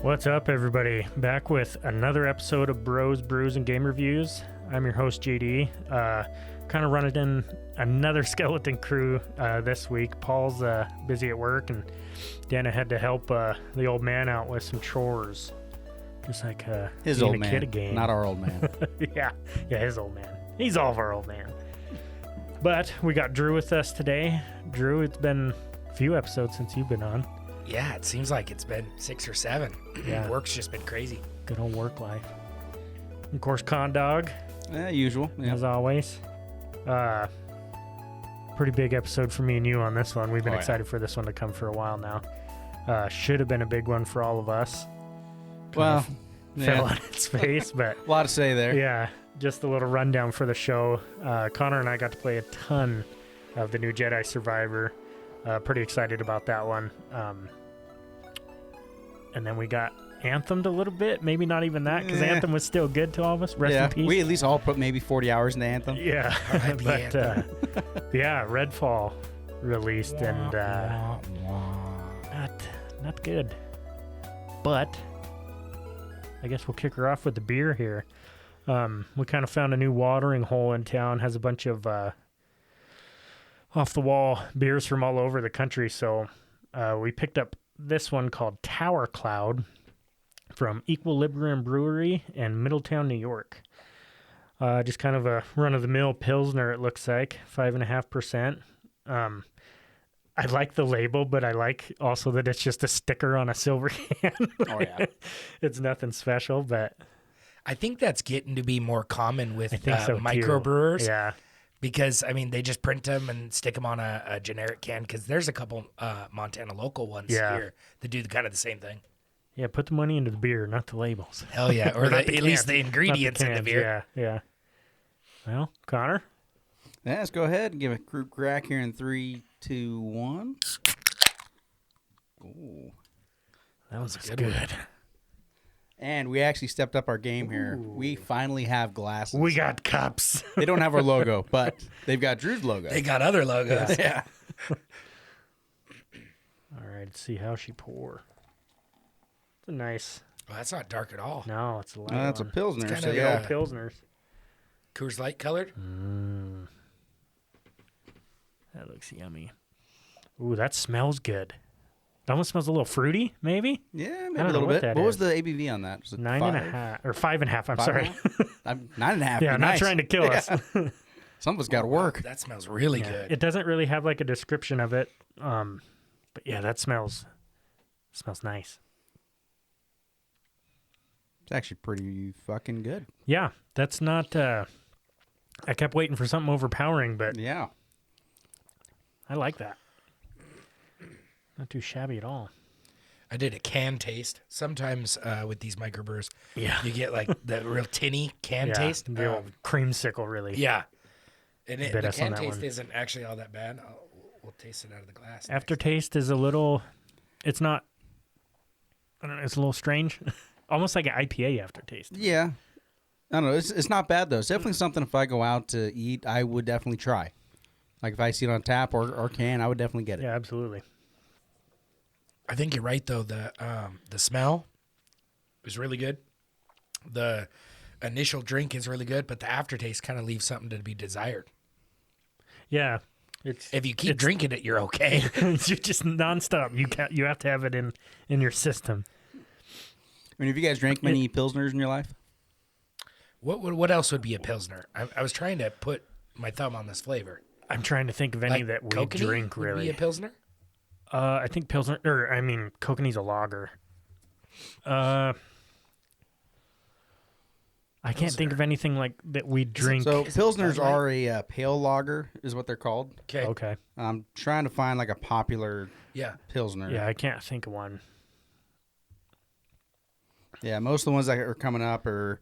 What's up, everybody? Back with another episode of Bros, Brews, and Game Reviews. I'm your host, JD. Kind of running in another skeleton crew this week. Paul's busy at work, and Dana had to help the old man out with some chores. Just like his old a man, kid again. not our old man. yeah, his old man. He's all of our old man. But we got Drew with us today. Drew, it's been a few episodes since you've been on. Yeah, it seems like it's been 6 or 7. Yeah. Work's just been crazy. Good old work life. Of course, Con Dog, Usual. Yeah. as always. Pretty big episode for me and you on this one. We've been excited for this one to come for a while now. Should have been a big one for all of us. Well, Fell on its face, but a lot to say there. yeah, just a little rundown for the show. Connor and I got to play a ton of the new Jedi Survivor. Pretty excited about that one. And then we got Anthemed a little bit. Maybe not even that, because Anthem was still good to all of us. Rest in peace. We at least all put maybe 40 hours into Anthem. Yeah, but yeah, Redfall released and not good. But I guess we'll kick her off with the beer here. We kind of found a new watering hole in town. Has a bunch of off the wall beers from all over the country. So we picked up this one called Tower Cloud from Equilibrium Brewery in Middletown, New York. Just kind of a run-of-the-mill Pilsner, it looks like, 5.5%. I like the label, but I like also that it's just a sticker on a silver can. Oh, yeah. It's nothing special, but I think that's getting to be more common with so microbrewers. yeah. Because, I mean, they just print them and stick them on a generic can, because there's a couple Montana local ones here that do kind of the same thing. Yeah, put the money into the beer, not the labels. Hell yeah. Or Not the at least cans, the ingredients not in the beer. Yeah. Well, Connor? Yeah, let's go ahead and give a group crack here in 3, 2, 1. Ooh. That was good good. one. And we actually stepped up our game here. We finally have glasses. We got cups. They don't have our logo, but they've got Drew's logo. They got other logos. Yeah. All right, let's see how she pour. It's a nice. Well, that's not dark at all. No, it's a light That's a one. Pilsner. It's So kinda, yeah. Pilsners. Coors Light colored. That looks yummy. Ooh, that smells good. It almost smells a little fruity, maybe? Yeah, I maybe don't a know little what bit. that What was is. the ABV on that? Was it 9.5 or 5.5. I'm sorry. 9.5. Yeah, not trying to kill us. Some of us got to work. That smells really good. It doesn't really have like a description of it. But yeah, that smells nice. It's actually pretty fucking good. Yeah, that's not. I kept waiting for something overpowering, but Yeah. I like that. Not too shabby at all. I did a can taste. Sometimes with these microbrewers, Yeah. you get like the real tinny can taste. The old creamsicle, really. Yeah. And Bit the us on can that taste one. isn't actually all that bad. We'll taste it out of the glass. next. Aftertaste is a little. It's not. I don't know. It's a little strange. Almost like an IPA aftertaste. Yeah. I don't know. It's not bad, though. It's definitely something if I go out to eat, I would definitely try. Like if I see it on tap or can, I would definitely get it. Yeah, absolutely. I think you're right, though. The smell is really good. The initial drink is really good, but the aftertaste kind of leaves something to be desired. Yeah. If you keep drinking it, you're okay. You're just nonstop. You have to have it in your system. I mean, have you guys drank many Pilsners in your life? What else would be a Pilsner? I was trying to put my thumb on this flavor. I'm trying to think of any Like that we kokanee drink, would really. be a Pilsner? I think Pilsner, Kokanee's a lager. I can't think of anything like that we drink. So Is it Pilsners Bud Light? are a pale lager, is what they're called. Okay. Okay. I'm trying to find like a popular Yeah. Pilsner. Yeah, I can't think of one. Yeah, most of the ones that are coming up are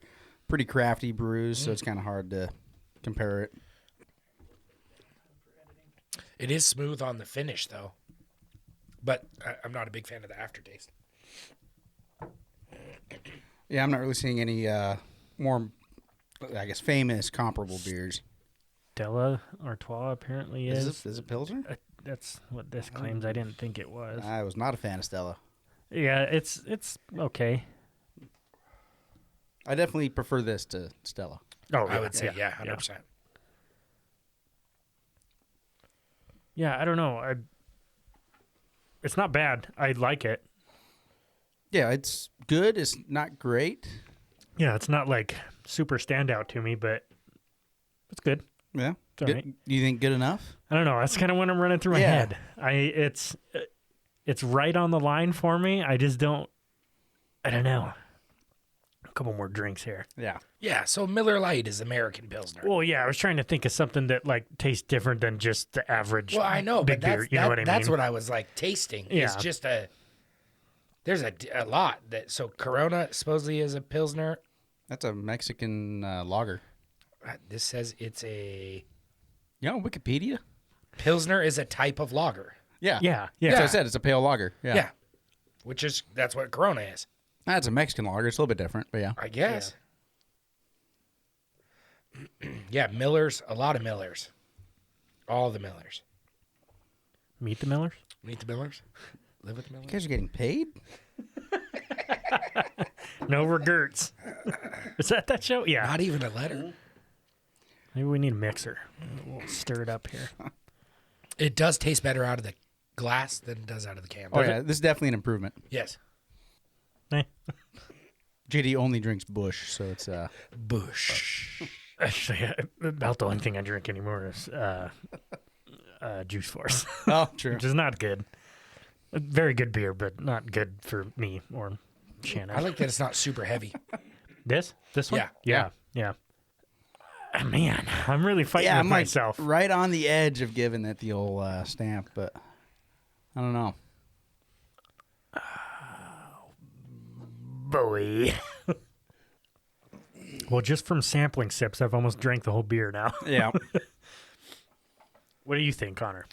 pretty crafty brews, so it's kind of hard to compare it. It is smooth on the finish, though. But I'm not a big fan of the aftertaste. Yeah, I'm not really seeing any more, I guess, famous comparable beers. Stella Artois apparently is. Is it Pilsner? That's what this claims. I didn't think it was. I was not a fan of Stella. Yeah, it's okay. I definitely prefer this to Stella. Oh, I would say, yeah, yeah. 100%. Yeah, I don't know. It's not bad. I like it. Yeah, it's good. It's not great. Yeah, it's not like super standout to me, but it's good. Yeah. It's all Good. right. You think good enough? I don't know. That's kind of what I'm running through my Yeah. head. It's right on the line for me. I just don't. I don't know. A couple more drinks here. Yeah. Yeah, so Miller Lite is American Pilsner. Well, yeah, I was trying to think of something that like tastes different than just the average. Well, I know, big but beer. You know what I mean? that's what I was like tasting. It's Yeah. just there's a lot that. So Corona supposedly is a Pilsner. That's a Mexican lager. This says it's a You know, Wikipedia? Pilsner is a type of lager. Yeah. Yeah, That's yeah. what I said. It's a pale lager. Yeah. Yeah. That's what Corona is, That's a Mexican lager. It's a little bit different, but yeah. I guess. Yeah, Millers, a lot of Millers. All the Millers. Meet the Millers. Meet the Millers. Live with the Millers. You guys are getting paid? No regrets. Is that show? Yeah. Not even a letter. Maybe we need a mixer. We'll stir it up here. It does taste better out of the glass than it does out of the can. Oh, yeah. This is definitely an improvement. Yes. Eh. JD only drinks Bush, so it's Bush. Actually, about the only thing I drink anymore is Juice Force, Oh, true. which is not good. A very good beer, but not good for me or Shannon. I like that it's not super heavy. this one. Yeah. Yeah. Man, I'm really fighting Yeah, with I'm like myself. right on the edge of giving it the old stamp, but I don't know. Boy. Well, just from sampling sips, I've almost drank the whole beer now. Yeah. What do you think, Connor?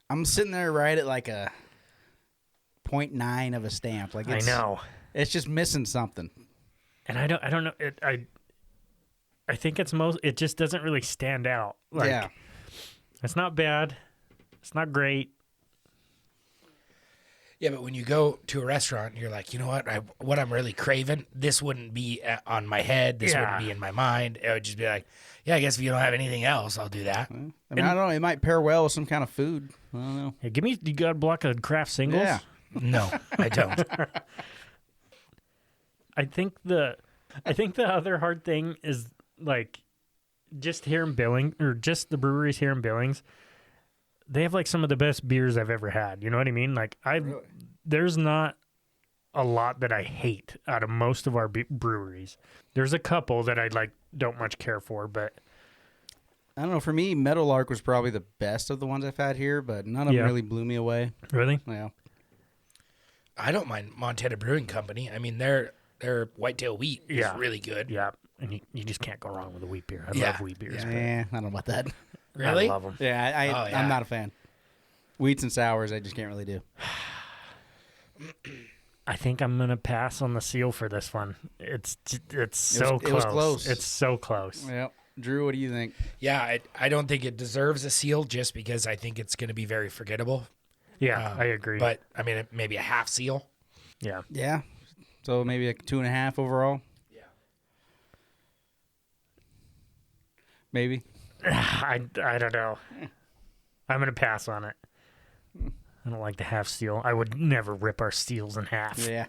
I'm sitting there right at like a 0.9 of a stamp. Like I know. It's just missing something. And I don't know. I think it just doesn't really stand out. Like, yeah. It's not bad. It's not great. Yeah, but when you go to a restaurant, you're like, you know what I'm really craving, this wouldn't be on my head. This wouldn't be in my mind. It would just be like, yeah, I guess if you don't have anything else, I'll do that. I mean, I don't know. It might pair well with some kind of food. I don't know. Hey, you got a block of craft singles? Yeah. No, I don't. I think the other hard thing is like just here in Billings, or just the breweries here in Billings. They have like some of the best beers I've ever had. You know what I mean? Like there's not a lot that I hate out of most of our breweries. There's a couple that I like don't much care for, but I don't know. For me, Meadowlark was probably the best of the ones I've had here, but none of them really blew me away. really, Yeah. I don't mind Montana Brewing Company. I mean, their whitetail wheat is really good. yeah, and you just can't go wrong with a wheat beer. I Yeah. love wheat beers. I don't know about that. Really? I love them. Yeah, Yeah. I'm not a fan. Wheats and sours, I just can't really do. I think I'm gonna pass on the seal for this one. It's so It close. was close. It's so close. Yep. Drew, what do you think? Yeah, I don't think it deserves a seal just because I think it's going to be very forgettable. Yeah, I agree. But, I mean, maybe a half seal. yeah, Yeah. So maybe like 2.5 overall? Yeah. Maybe. I don't know. I'm gonna pass on it. I don't like the half steel. I would never rip our steels in half. Yeah.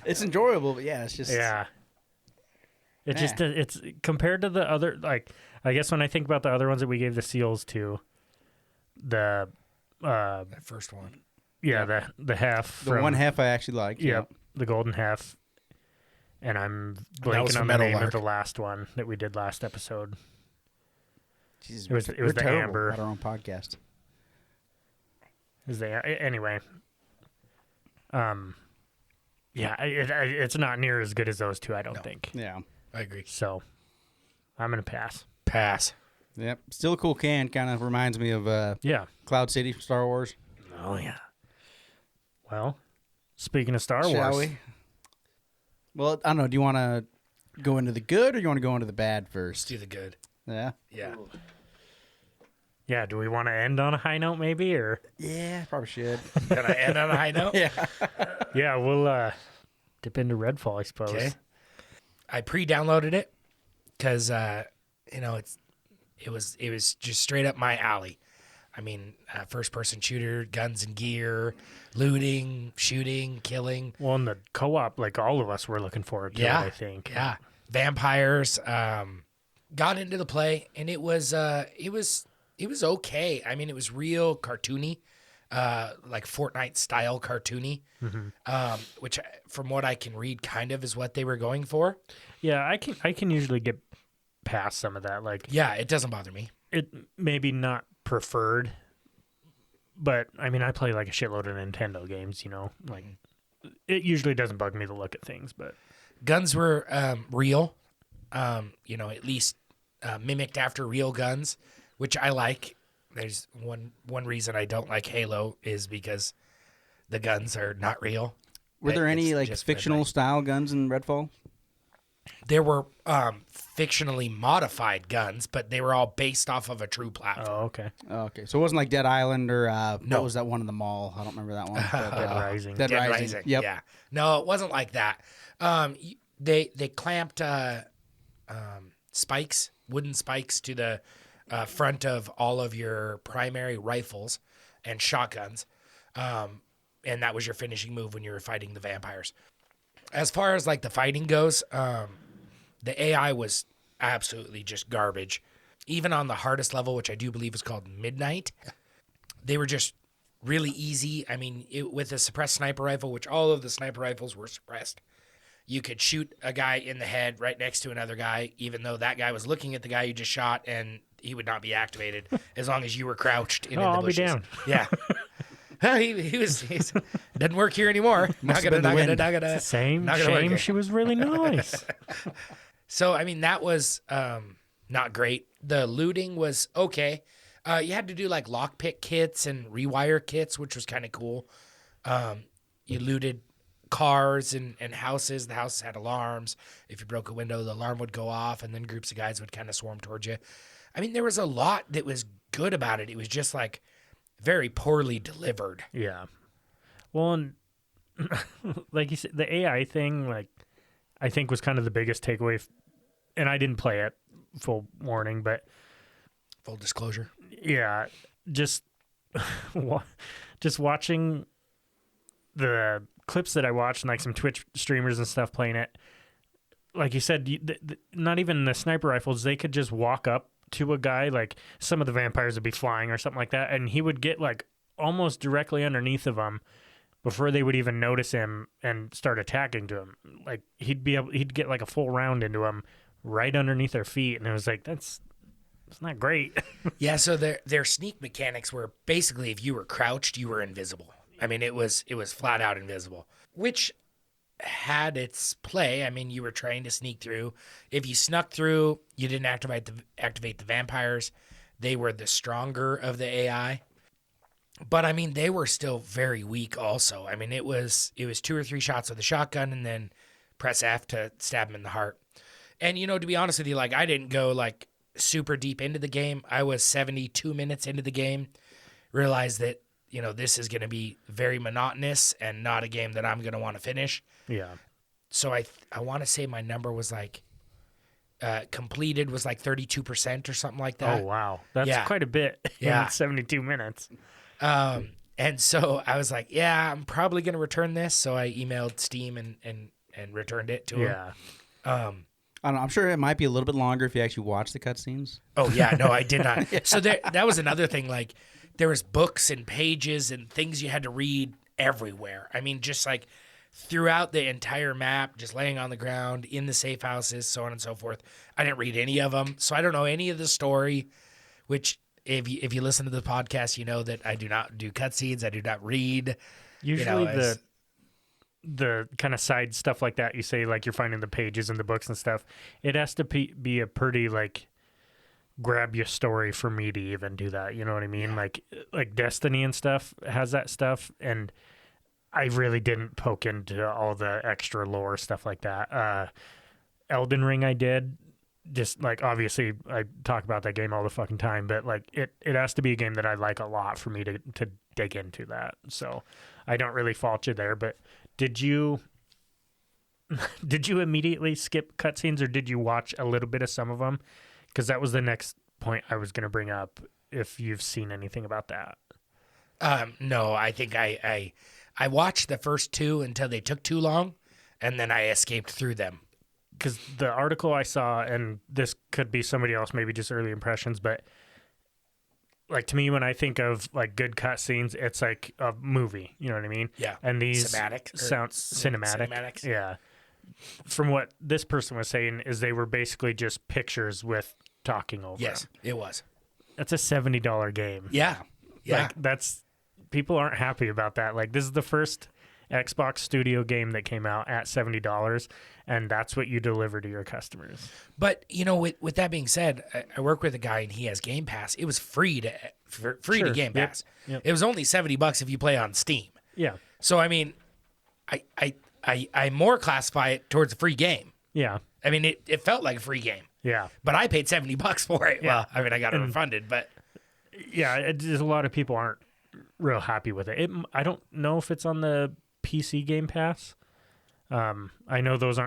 It's enjoyable, but yeah, it's just. Yeah. It's compared to the other, like, I guess when I think about the other ones that we gave the seals to, the That first one. the half The one half I actually like. Yep, the golden half. And I'm that was blanking from on the name Meadowlark. of the last one that we did last episode. Jesus, It was we're the terrible amber. at our own podcast. Anyway. Yeah, it's not near as good as those two, I don't think. Yeah. I agree. So, I'm gonna pass. Pass. Yep. Still a cool can. Kind of reminds me of Yeah. Cloud City from Star Wars. Oh yeah. Well, speaking of Star Shall Wars, we? Well, I don't know. Do you want to go into the good or you want to go into the bad Let's first? do the good. Yeah. Yeah. Yeah, do we want to end on a high note maybe, or? Yeah, probably should. Gonna end on a high note. Yeah. Yeah, we'll dip into Redfall, I suppose. Okay. I pre-downloaded it because it was just straight up my alley. I mean, first-person shooter, guns and gear, looting, shooting, killing. Well, in the co-op, like all of us were looking forward to it, I think. Yeah. Vampires. Got into the play, and it was okay. I mean, it was real cartoony, like Fortnite style cartoony, which, from what I can read, kind of is what they were going for. Yeah, I can usually get past some of that. Like, Yeah, it doesn't bother me. it maybe not preferred, but I mean, I play like a shitload of Nintendo games. Like it usually doesn't bug me to look at things, but Guns were real, at least mimicked after real guns, which I like. There's one reason I don't like Halo is because the guns are not real. Were there any It's like just fictional style guns in Redfall? There were fictionally modified guns, but they were all based off of a true platform. oh, okay. Oh, okay, so it wasn't like Dead Island or No. what was that one in the mall? I don't remember that one. But, Dead Rising. Dead Dead Rising. Rising. Yep. Yeah. No, it wasn't like that. They clamped spikes, wooden spikes, to the front of all of your primary rifles and shotguns, and that was your finishing move when you were fighting the vampires. As far as like the fighting goes, the AI was absolutely just garbage. Even on the hardest level, which I do believe is called Midnight, they were just really easy. I mean, with a suppressed sniper rifle, which all of the sniper rifles were suppressed, you could shoot a guy in the head right next to another guy, even though that guy was looking at the guy you just shot, and he would not be activated as long as you were crouched in the I'll bushes. be down. Yeah. He's doesn't work here anymore. Must have been the wind. Same. Not gonna work Shame here. she was really nice. So, I mean, that was not great. The looting was okay. You had to do like lockpick kits and rewire kits, which was kind of cool. You looted cars and houses. The houses had alarms. If you broke a window, the alarm would go off, and then groups of guys would kind of swarm towards you. I mean, there was a lot that was good about it. It was just like very poorly delivered. Yeah. Well, and like you said, the AI thing, like, I think was kind of the biggest takeaway. And I didn't play it, full warning, but Full disclosure. yeah, just just watching the clips that I watched and like some Twitch streamers and stuff playing it. Like you said, not even the sniper rifles, they could just walk up to a guy, like some of the vampires would be flying or something like that, and he would get like almost directly underneath of them before they would even notice him and start attacking to him. Like he'd get like a full round into him right underneath their feet, and it was like it's not great. Yeah, so their sneak mechanics were basically if you were crouched, you were invisible. I mean, it was flat out invisible, which had its play. I mean, you were trying to sneak through. If you snuck through, you didn't activate the vampires. They were the stronger of the AI. But I mean, they were still very weak also. I mean, it was 2 or 3 shots with a shotgun and then press F to stab them in the heart. And to be honest with you, like I didn't go like super deep into the game. I was 72 minutes into the game, realized that this is going to be very monotonous and not a game that I'm going to want to finish. Yeah. So I want to say my number was like completed was like 32% or something like that. Oh wow, that's Yeah. quite a bit. Yeah. In 72 minutes. And so I was like, yeah, I'm probably going to return this. So I emailed Steam and returned it to him. Yeah. I don't know, I'm sure it might be a little bit longer if you actually watch the cutscenes. Oh yeah, no, I did not. So that was another thing. Like there was books and pages and things you had to read everywhere. I mean, just like throughout the entire map, just laying on the ground in the safe houses, so on and so forth. I didn't read any of them, so I don't know any of the story. Which, if you listen to the podcast, you know that I do not do cutscenes. I do not read. Usually the kind of side stuff like that, you say like you're finding the pages in the books and stuff, it has to be a pretty like grab your story for me to even do that. You know what I mean? Yeah. Like Destiny and stuff has that stuff, and I really didn't poke into all the extra lore stuff like that. Elden Ring I did just like obviously I talk about that game all the fucking time, but like it has to be a game that I like a lot for me to dig into that. So I don't really fault you there. But did you immediately skip cutscenes, or did you watch a little bit of some of them? Because that was the next point I was going to bring up. If you've seen anything about that. No, I think I watched the first two until they took too long, and then I escaped through them. Because the article I saw, and this could be somebody else, maybe just early impressions, but like to me, when I think of like good cutscenes, it's like a movie. You know what I mean? Yeah. And these Cinematic. cinematics. Yeah. From what this person was saying, is they were basically just pictures with talking over. Yes, them. it was. That's a $70 game. Yeah. Yeah. Like that's people aren't happy about that. Like this is the first Xbox Studio game that came out at $70, and that's what you deliver to your customers. But you know, with that being said, I work with a guy and he has Game Pass. It was free to Sure. Game Yep. Pass. Yep. It was only $70 if you play on Steam. Yeah. So I mean, I more classify it towards a free game. Yeah. I mean, it felt like a free game, Yeah. but I paid $70 for it. Yeah. Well, I mean, I got it refunded, but Yeah. Just a lot of people aren't real happy with it. I don't know if it's on the PC Game Pass. I know those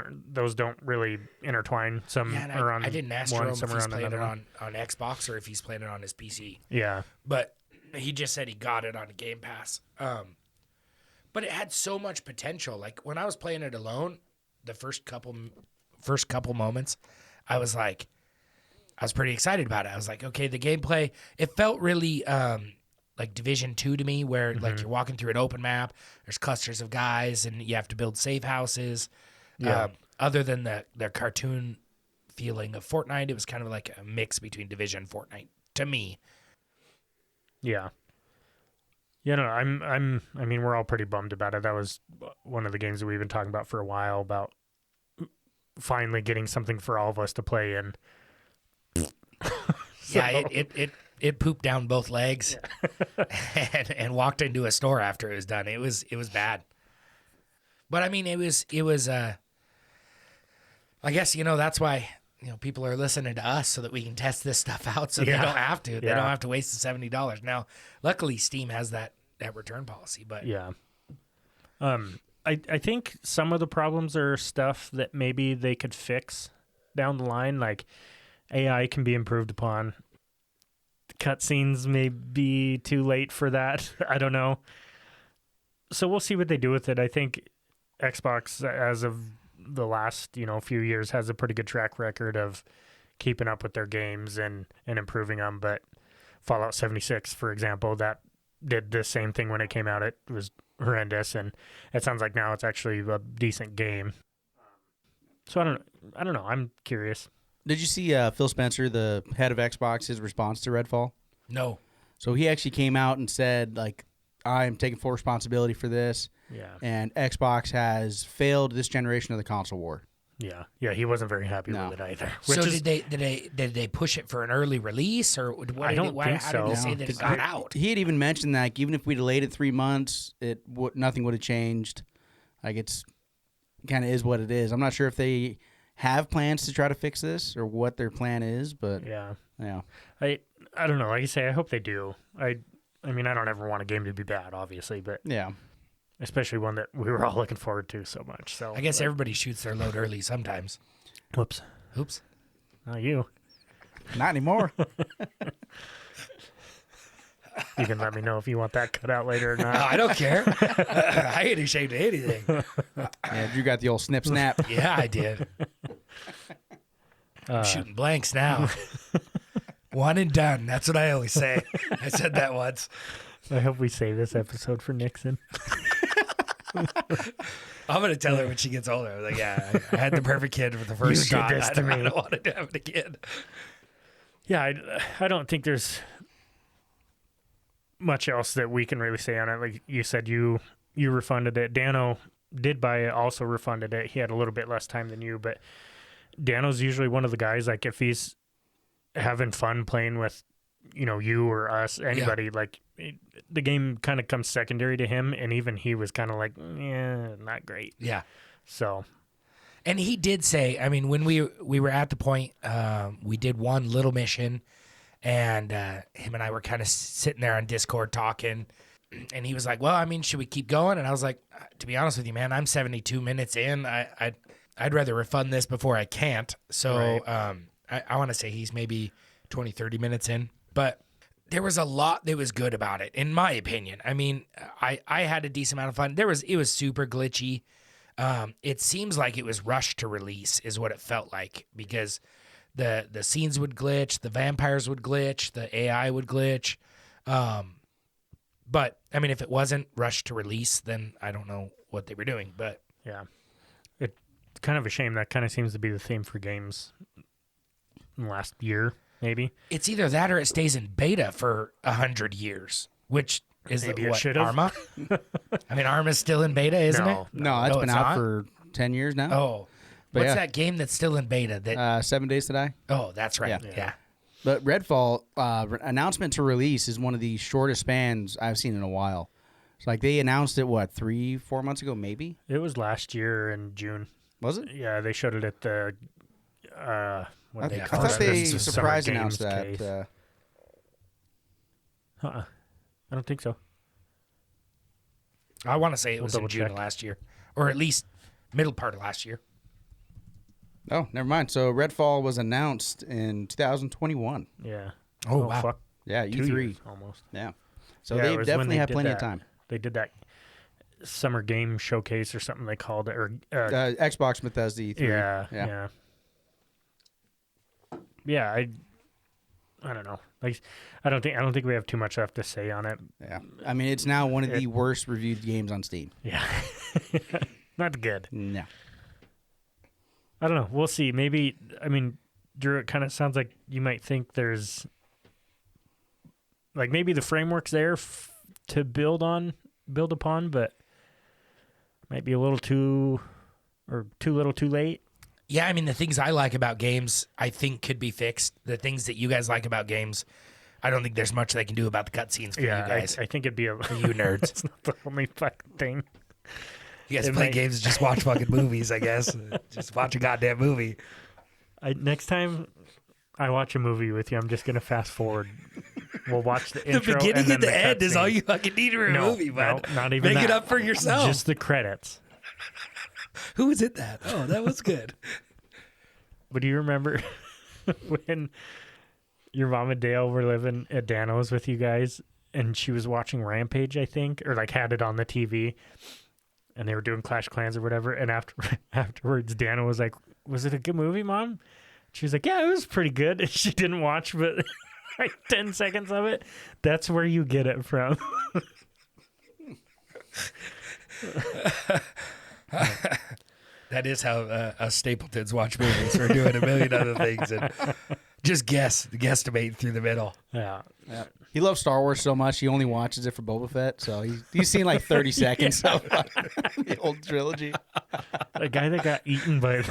don't really intertwine. Some yeah, and are on I didn't ask one, Jerome some if are he's on playing another it one. on Xbox or if he's playing it on his PC. Yeah. But he just said he got it on Game Pass. But it had so much potential. Like when I was playing it alone, the first couple moments, I was pretty excited about it. I was like, okay, the gameplay, it felt really like Division 2 to me, where like you're walking through an open map, there's clusters of guys, and you have to build safe houses. Yeah. Other than the cartoon feeling of Fortnite, it was kind of like a mix between Division and Fortnite to me. Yeah. Yeah, no, I mean, we're all pretty bummed about it. That was one of the games that we've been talking about for a while, about finally getting something for all of us to play in. Yeah, it pooped down both legs and walked into a store after it was done. It was bad. But I mean, it was I guess, that's why, people are listening to us so that we can test this stuff out so they don't have to. They don't have to waste the $70. Now, luckily Steam has that return policy, but Yeah. I think some of the problems are stuff that maybe they could fix down the line, like AI can be improved upon. Cutscenes may be too late for that. I don't know. So we'll see what they do with it. I think Xbox, as of the last few years, has a pretty good track record of keeping up with their games and improving them. But Fallout 76, for example, that did the same thing when it came out. It was horrendous, and it sounds like now it's actually a decent game. So I don't know. I'm curious. Did you see Phil Spencer, the head of Xbox, his response to Redfall? no. So he actually came out and said, like, I'm taking full responsibility for this, Yeah. and Xbox has failed this generation of the console war. Yeah. He wasn't very happy No. with it either. So did they push it for an early release, or what? I don't think how did so. they say that it got out? He had even mentioned that even if we delayed it 3 months, nothing would have changed. Like, it's kind of is what it is. I'm not sure if they have plans to try to fix this or what their plan is, but Yeah. yeah. I don't know. Like you say, I hope they do. I mean, I don't ever want a game to be bad, obviously, but Yeah. especially one that we were all looking forward to so much. So I guess everybody shoots their load early sometimes. Whoops. Oops. Not you. Not anymore. You can let me know if you want that cut out later or No, not. I don't care. I ain't ashamed of anything. Yeah, you got the old snip snap. Yeah, I did. I'm shooting blanks now. One and done. That's what I always say. I said that once. I hope we save this episode for Nixon. I'm gonna tell her when she gets older. I was like, yeah, I had the perfect kid for the first You did shot. this I to don't, me. I don't want to have it again. Yeah, I don't think there's much else that we can really say on it. Like you said, you refunded it. Dano did buy it, also refunded it. He had a little bit less time than you, but Dano's usually one of the guys, like if he's having fun playing with, you or us, anybody, like the game kind of comes secondary to him, and even he was kind of like, yeah, not great. Yeah. So, And he did say, I mean, when we were at the point, we did one little mission, and him and I were kind of sitting there on Discord talking, and he was like, well, I mean, should we keep going? And I was like, to be honest with you, man, I'm 72 minutes in. I'd rather refund this before I can't. So I want to say he's maybe 20, 30 minutes in. But there was a lot that was good about it, in my opinion. I mean, I had a decent amount of fun. It was super glitchy. It seems like it was rushed to release is what it felt like, because the scenes would glitch, the vampires would glitch, the AI would glitch. But I mean, if it wasn't rushed to release, then I don't know what they were doing. But yeah, it's kind of a shame. That kind of seems to be the theme for games in the last year, maybe. It's either that or it stays in beta for 100 years, which is Maybe what, it should've. Arma? I mean, Arma's still in beta, isn't No. it? No, it's Oh, been it's out not? for 10 years now. Oh, But what's yeah. that game that's still in beta? That 7 Days to Die. oh, that's right. Yeah. Yeah. But Redfall announcement to release is one of the shortest spans I've seen in a while. It's like they announced it 3-4 months ago, maybe. It was last year in June. Was it? Yeah, they showed it at the. What I, do they I call thought it? they The surprise Summer announced Games that. case. I don't think so. I want to say it We'll was in double June check. of last year, or at least middle part of last year. Oh, never mind. So Redfall was announced in 2021. Yeah. Oh, wow. Fuck. Yeah, 2 E3. years almost. Yeah. So Yeah, it they was when definitely they have did plenty of that. time. They did that summer game showcase or something they called it, or Xbox Bethesda E3. yeah. I don't know. Like, I don't think we have too much left to say on it. Yeah. I mean, it's now one of the worst reviewed games on Steam. Yeah. Not good. No. I don't know. We'll see. Maybe, I mean, Drew, it kind of sounds like you might think there's, like, maybe the framework's there to build upon, but might be a little too little too late. Yeah, I mean, the things I like about games, I think could be fixed. The things that you guys like about games, I don't think there's much they can do about the cutscenes for you guys. I think it'd be For you nerds. It's not the only fucking thing. You guys It play might- games, just watch fucking movies, I guess. Just watch a goddamn movie. Next time I watch a movie with you, I'm just gonna fast forward. We'll watch the The intro beginning and then and the end is all cutscene. you fucking need for a movie, bud. No, not even Make it that. up for yourself. Just the credits. Who was in that? Oh, that was good. But do you remember when your mom and Dale were living at Dano's with you guys, and she was watching Rampage, I think, or like had it on the TV, and they were doing Clash of Clans or whatever, and afterwards Dano was like, "Was it a good movie, Mom?" She was like, "Yeah, it was pretty good." And she didn't watch but like 10 seconds of it. That's where you get it from. That is how us Stapletons watch movies. We're doing a million other things and just guesstimate through the middle. Yeah. Yeah. He loves Star Wars so much, he only watches it for Boba Fett. So he's seen like 30 seconds of the old trilogy. The guy that got eaten by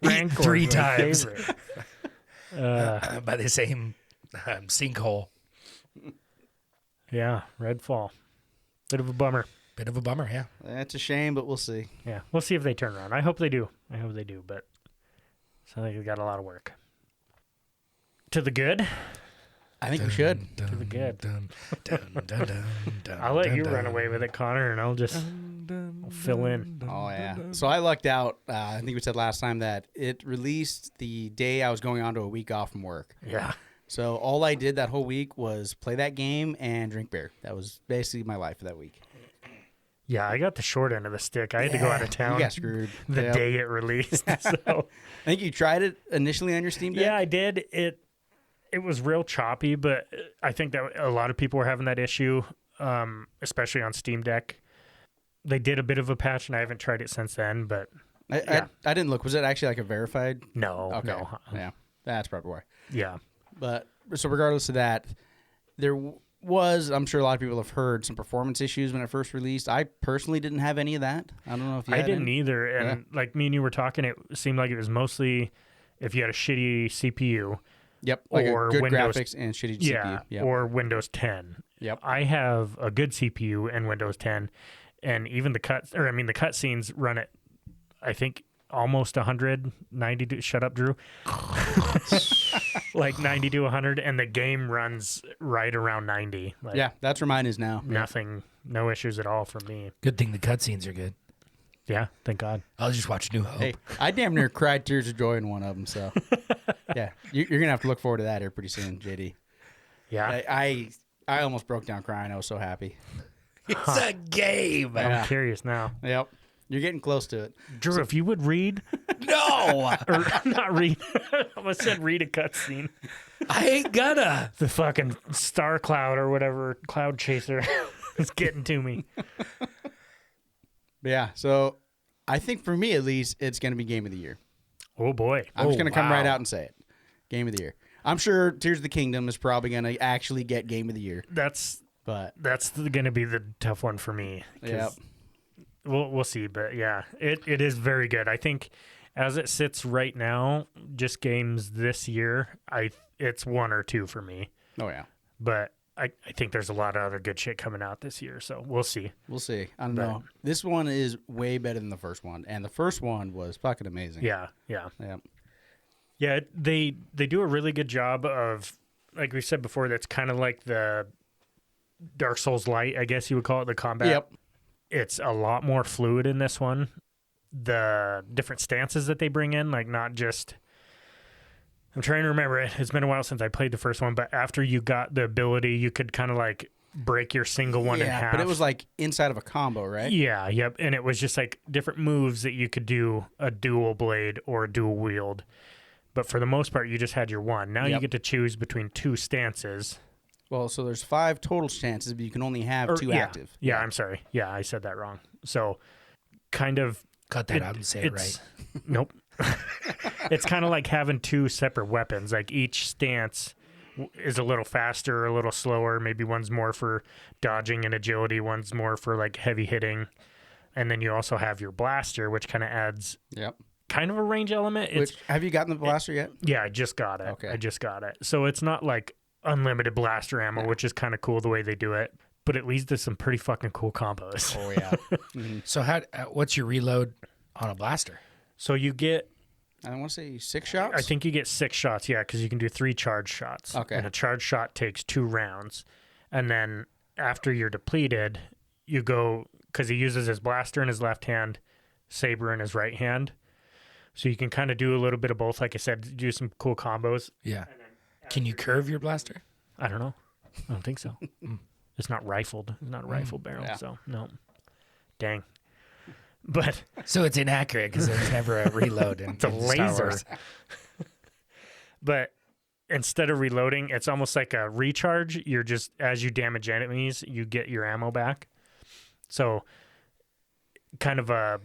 Rancor 3 is my times. favorite. By the same sinkhole. Yeah, Redfall. Bit of a bummer. Bit of a bummer, yeah. That's a shame, but we'll see. Yeah, we'll see if they turn around. I hope they do. But sounds like they got a lot of work. To the good. I think we should. To the good. I'll let you run away with it, Connor, and I'll fill in. Oh, yeah. So I lucked out. I think we said last time that it released the day I was going on to a week off from work. Yeah. So all I did that whole week was play that game and drink beer. That was basically my life for that week. Yeah, I got the short end of the stick. I had to go out of town You got screwed. the Yep. day it released. So I think you tried it initially on your Steam Deck. yeah, I did. It was real choppy, but I think that a lot of people were having that issue, especially on Steam Deck. They did a bit of a patch, and I haven't tried it since then, but I didn't look. Was it actually like a verified? no. Okay. No. Yeah, that's probably why. Yeah. But so regardless of that, there was, I'm sure a lot of people have heard, some performance issues when it first released. I personally didn't have any of that. I don't know if you I had didn't any. either. And like me and you were talking, it seemed like it was mostly if you had a shitty CPU. Yep, like or a good Windows- graphics and shitty Yeah. CPU. Yep. Or Windows 10. Yep. I have a good CPU and Windows 10, and even the cutscenes run at, I think, almost 100, 90 to, shut up, Drew. Like 90 to 100, and the game runs right around 90. Like, Yeah, that's where mine is now. nothing, no issues at all for me. Good thing the cutscenes are good. Yeah, thank God. I'll just watch New Hope. Hey, I damn near cried tears of joy in one of them. So, yeah, you're going to have to look forward to that here pretty soon, JD. Yeah. I almost broke down crying. I was so happy. It's a game. I'm curious now. Yep. You're getting close to it. Drew, if you would read, No, or not read, I almost said read a cutscene. I ain't gonna. The fucking Star Cloud or whatever, Cloud Chaser is getting to me. But yeah, so I think for me at least, it's going to be Game of the Year. Oh, boy. I'm just going to come right wow. out and say it. Game of the Year. I'm sure Tears of the Kingdom is probably going to actually get Game of the Year. That's going to be the tough one for me. 'Cause Yep. We'll see, but yeah, it is very good. I think as it sits right now, just games this year, it's 1 or 2 for me. Oh, yeah. But I think there's a lot of other good shit coming out this year, so we'll see. We'll see. I don't know. This one is way better than the first one, and the first one was fucking amazing. Yeah. Yeah, they do a really good job of, like we said before, that's kind of like the Dark Souls Light, I guess you would call it, the combat. Yep. It's a lot more fluid in this one. The different stances that they bring in, like not just... I'm trying to remember it. It's been a while since I played the first one, but after you got the ability, you could kind of like break your single one in half. But it was like inside of a combo, right? Yeah, yep. And it was just like different moves that you could do a dual blade or a dual wield. But for the most part, you just had your one. Now you get to choose between 2 stances. Well, so there's 5 total chances, but you can only have 2 active. Yeah, I'm sorry. Yeah, I said that wrong. So kind of... Cut that out and say it right. Nope. It's kind of like having 2 separate weapons. Like each stance is a little faster, a little slower. Maybe one's more for dodging and agility. One's more for like heavy hitting. And then you also have your blaster, which kind of adds kind of a range element. Have you gotten the blaster yet? Yeah, I just got it. Okay. I just got it. So it's not like unlimited blaster ammo, which is kind of cool the way they do it. But it leads to some pretty fucking cool combos. Oh, yeah. So what's your reload on a blaster? So you get... I want to say 6 shots? I think you get 6 shots, yeah, because you can do 3 charge shots. Okay. And a charge shot takes 2 rounds. And then after you're depleted, you go... Because he uses his blaster in his left hand, saber in his right hand. So you can kind of do a little bit of both. Like I said, do some cool combos. Yeah. Can you curve your blaster? I don't know. I don't think so. It's not rifled. It's not a rifle barrel, so no. Dang. But So it's inaccurate because there's never a reload in it's a in Star laser. Wars. But instead of reloading, it's almost like a recharge. You're just, as you damage enemies, you get your ammo back. So kind of a,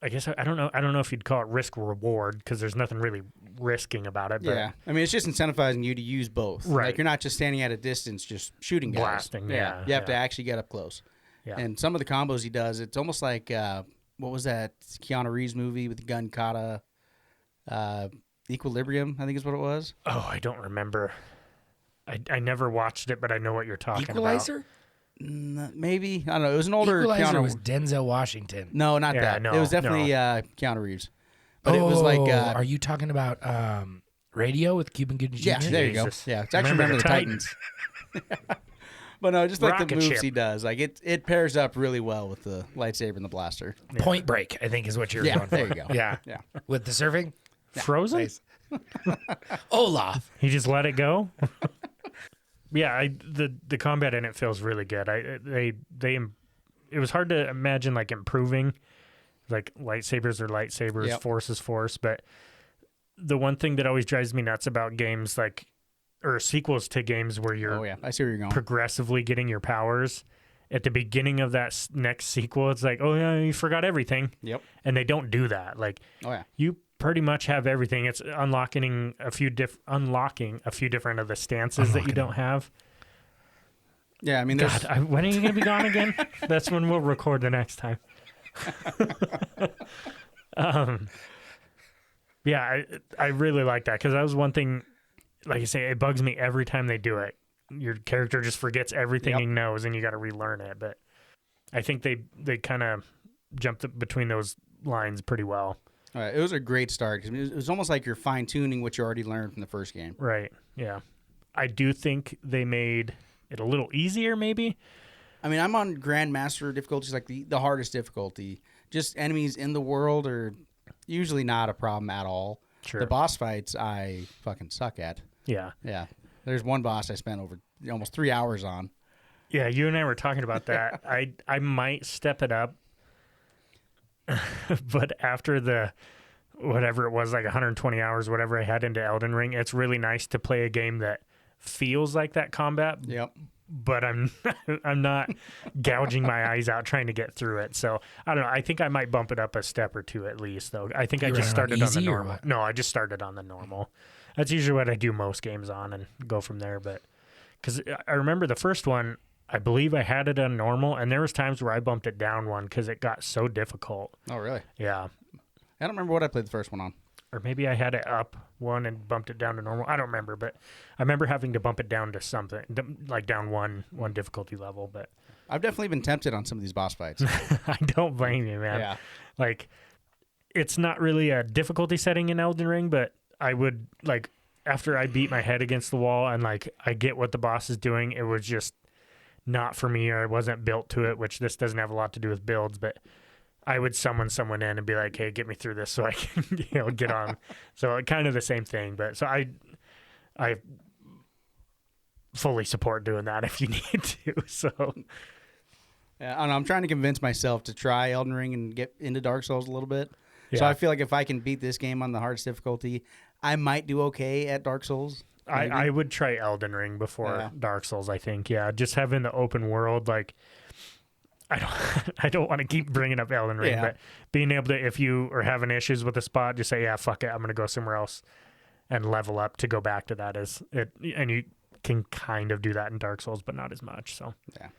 I guess, I don't know if you'd call it risk reward because there's nothing really risking about it. But Yeah. I mean, it's just incentivizing you to use both. Right. Like, you're not just standing at a distance just shooting guys. Blasting, yeah, You have to yeah. actually get up close. Yeah. And some of the combos he does, it's almost like, what was that Keanu Reeves movie with the gun kata? Equilibrium, I think is what it was. Oh, I don't remember. I never watched it, but I know what you're talking Equalizer? Maybe. I don't know. It was an older Equalizer Keanu. was Denzel Washington. No, not Yeah, that. no, it was definitely no. Keanu Reeves. But it was like... are you talking about Radio with Cuban Gooding Jr.? yeah, there you go. Jesus. Yeah, it's actually Remember the Titans. But no, just like Rocket the moves ship. he does. Like it pairs up really well with the lightsaber and the blaster. Point Break, I think, is what you're Yeah, going for. there you go. Yeah. Yeah. With the surfing? Frozen? Nice. Olaf. He just let it go. Yeah, the combat in it feels really good. It was hard to imagine like improving, like lightsabers are lightsabers, Yep. force is force. But the one thing that always drives me nuts about games like, or sequels to games where you're Oh yeah, I see where you're going. progressively getting your powers. At the beginning of that next sequel, it's like, oh yeah, you forgot everything. Yep. And they don't do that. Like, Oh yeah. you pretty much have everything. It's unlocking a few different of the stances that you don't have. Yeah, I mean, there's God, when are you gonna be gone again? That's when we'll record the next time. Yeah, I really like that because that was one thing. Like you say, it bugs me every time they do it. Your character just forgets everything he knows, and you got to relearn it. But I think they kind of jumped between those lines pretty well. It was a great start because it was almost like you're fine tuning what you already learned from the first game. Right. Yeah. I do think they made it a little easier, maybe. I mean, I'm on Grandmaster difficulties, like the hardest difficulty. Just enemies in the world are usually not a problem at all. Sure. The boss fights I fucking suck at. Yeah. Yeah. There's one boss I spent over almost 3 hours on. Yeah, you and I were talking about that. I might step it up, but after the whatever it was, like 120 hours, whatever I had into Elden Ring, it's really nice to play a game that feels like that combat. Yep. But I'm not gouging my eyes out trying to get through it. So I don't know. I think I might bump it up a step or two at least, though. I think I just started on the normal. No, I just started on the normal. That's usually what I do most games on and go from there. But because I remember the first one, I believe I had it on normal, and there was times where I bumped it down one because it got so difficult. Oh, really? Yeah. I don't remember what I played the first one on. Or maybe I had it up one and bumped it down to normal. I don't remember, but I remember having to bump it down to something, like down one difficulty level. But I've definitely been tempted on some of these boss fights. I don't blame you, man. Yeah. Like, it's not really a difficulty setting in Elden Ring, but I would, like, after I beat my head against the wall and, like, I get what the boss is doing, it was just not for me, or I wasn't built to it, which this doesn't have a lot to do with builds, but I would summon someone in and be like, hey, get me through this so I can, get on. So kind of the same thing, but so I fully support doing that if you need to. So yeah, I don't know, I'm trying to convince myself to try Elden Ring and get into Dark Souls a little bit. Yeah. So I feel like if I can beat this game on the hardest difficulty, I might do okay at Dark Souls. I would try Elden Ring before Dark Souls, I think. Yeah, just having the open world, like, I don't want to keep bringing up Elden Ring, but being able to, if you are having issues with a spot, just say, yeah, fuck it, I'm going to go somewhere else and level up to go back to that. And you can kind of do that in Dark Souls, but not as much. So yeah,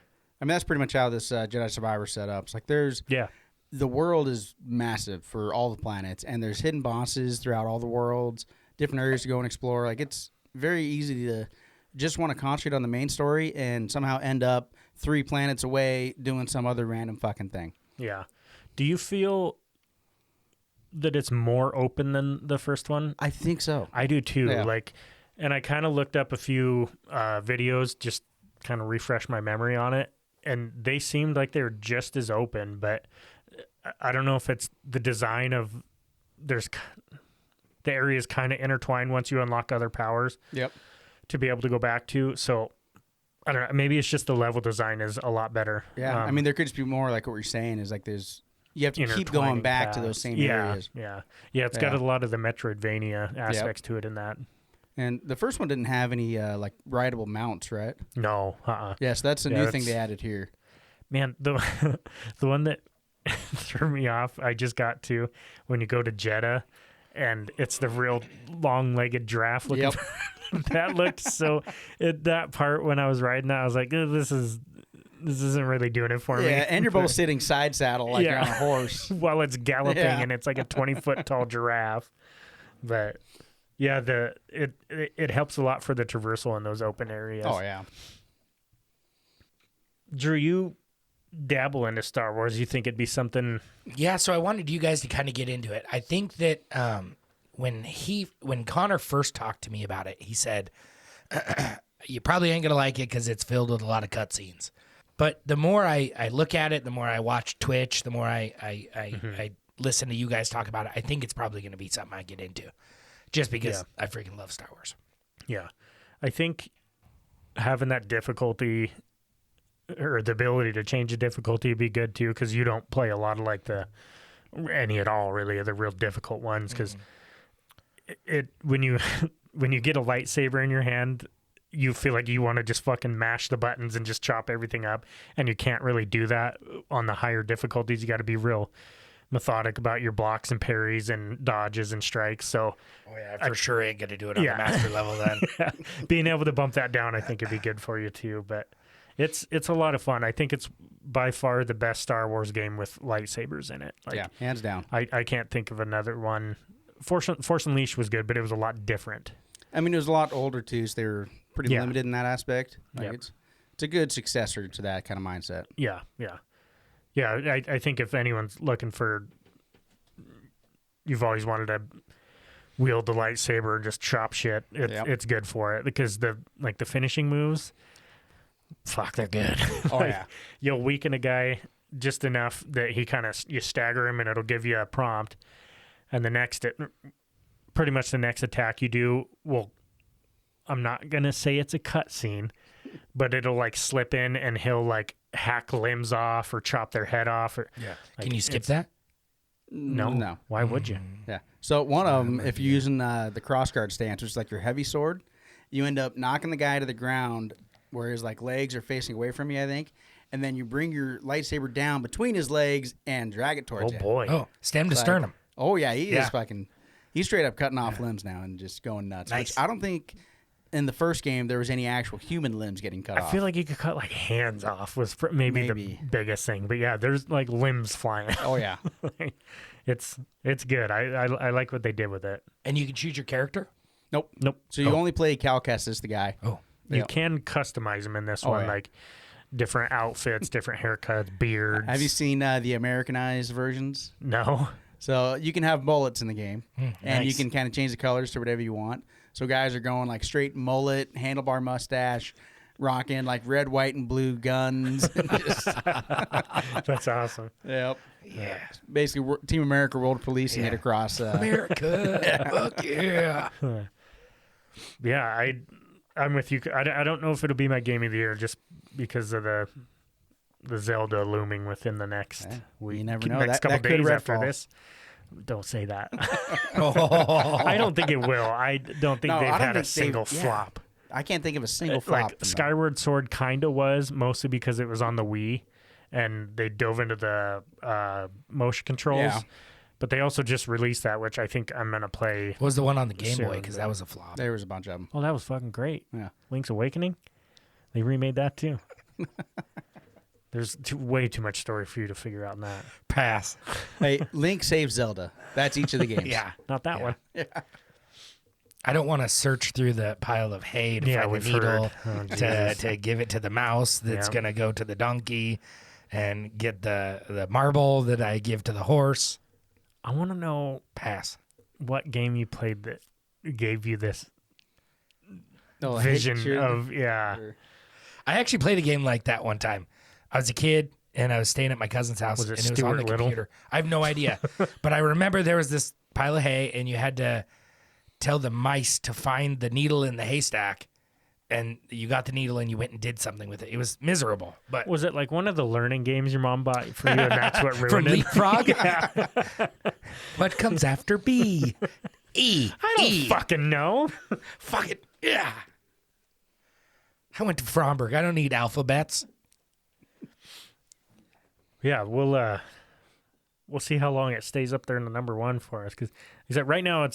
I mean, that's pretty much how this Jedi Survivor set up. It's like the world is massive for all the planets, and there's hidden bosses throughout all the worlds, different areas to go and explore. Like, it's very easy to just want to concentrate on the main story and somehow end up 3 planets away doing some other random fucking thing. Yeah. Do you feel that it's more open than the first one? I think so. I do too. Yeah. Like, and I kind of looked up a few videos, just kind of refresh my memory on it, and they seemed like they were just as open, but I don't know if it's the design of the areas kind of intertwined once you unlock other powers. Yep. To be able to go back to. So I don't know. Maybe it's just the level design is a lot better. Yeah. I mean, there could just be more like what you're saying is like you have to keep going back to those same areas. Yeah. Yeah. It's got a lot of the Metroidvania aspects to it in that. And the first one didn't have any like rideable mounts, right? No. Yeah. So that's a new thing they added here. Man, the one that threw me off, I just got to when you go to Jedi, and it's the real long-legged giraffe looking. Yep. That looked so. That part when I was riding that, I was like, this isn't really doing it for me. Yeah, and you're both sitting side saddle like you're on a horse while it's galloping, and it's like a 20-foot tall giraffe. But yeah, it helps a lot for the traversal in those open areas. Oh yeah. Drew, you dabble into Star Wars. You think it'd be something? Yeah, so I wanted you guys to kind of get into it. I think that when Connor first talked to me about it, he said, you probably ain't going to like it because it's filled with a lot of cutscenes. But the more I look at it, the more I watch Twitch, the more I listen to you guys talk about it, I think it's probably going to be something I get into just because I freaking love Star Wars. Yeah. I think having that difficulty or the ability to change the difficulty would be good too, because you don't play a lot of any at all really of the real difficult ones, because when you get a lightsaber in your hand, you feel like you want to just fucking mash the buttons and just chop everything up, and you can't really do that on the higher difficulties. You got to be real methodic about your blocks and parries and dodges and strikes. So for sure ain't gonna do it on the master level then. Being able to bump that down, I think, would be good for you too. But it's a lot of fun. I think it's by far the best Star Wars game with lightsabers in it. Hands down. I can't think of another one. Force Unleashed was good, but it was a lot different. I mean, it was a lot older too, so they were pretty limited in that aspect. It's a good successor to that kind of mindset. Yeah. I think if anyone's looking for you've always wanted to wield the lightsaber and just chop shit, it's good for it because the finishing moves, fuck, they're good. Oh yeah. You'll weaken a guy just enough that you stagger him and it'll give you a prompt, and pretty much the next attack you do I'm not gonna say it's a cutscene, but it'll like slip in and he'll like hack limbs off or chop their head off. Or, Can you skip that? No. Why would you? Yeah. So one of them, if you're using the crossguard stance, which is like your heavy sword, you end up knocking the guy to the ground where his like legs are facing away from you, I think, and then you bring your lightsaber down between his legs and drag it towards you. Oh boy. Oh, stem to sternum. Oh yeah, is fucking. He's straight up cutting off limbs now and just going nuts. Nice. Which I don't think in the first game there was any actual human limbs getting cut off. I feel like you could cut like hands off was maybe the biggest thing, but yeah, there's like limbs flying. Oh yeah. It's good. I like what they did with it. And you can choose your character? Nope. So you only play Cal Kestis, the guy. Oh. you can customize them in this one, like different outfits, different haircuts, beards. Have you seen the Americanized versions? No. So you can have mullets in the game, and you nice. can kind of change the colors to whatever you want. So guys are going like straight mullet, handlebar mustache, rocking like red, white, and blue guns. That's awesome. Yep. Yeah. Basically, Team America World Policing it across. America. Fuck yeah. Yeah, I'm with you. I don't know if it'll be my game of the year just because of the Zelda looming within the next week. You never know. Next couple that could days after Redfall. this. Don't say that. Oh. I don't think it will. I don't think they've had a single flop. I can't think of a single flop. Like Skyward Sword kind of was, mostly because it was on the Wii, and they dove into the motion controls. Yeah. But they also just released that, which I think I'm gonna play. What was the one on the Game Soon, Boy? Because that was a flop. There was a bunch of them. Oh, that was fucking great. Yeah. Link's Awakening. They remade that too. There's way too much story for you to figure out in that. Pass. Hey, Link saves Zelda. That's each of the games. Yeah. Not that one. I don't want to search through the pile of hay to find the we've needle heard. Oh, Jesus. to give it to the mouse that's Yeah. going to go to the donkey and get the marble that I give to the horse. I want to know Pass. what game you played that gave you this No, vision sure. of I actually played a game like that one time. I was a kid and I was staying at my cousin's house. Was it and it was on the Stuart Little? computer. I have no idea. But I remember there was this pile of hay and you had to tell the mice to find the needle in the haystack. And you got the needle and you went and did something with it. It was miserable. But Was it like one of the learning games your mom bought for you, and that's what from ruined it? Leapfrog? What comes after B? E. I don't E. fucking know. Fuck it. Yeah. I went to Fromberg. I don't need alphabets. Yeah, we'll see how long it stays up there in the number one for us. Because right now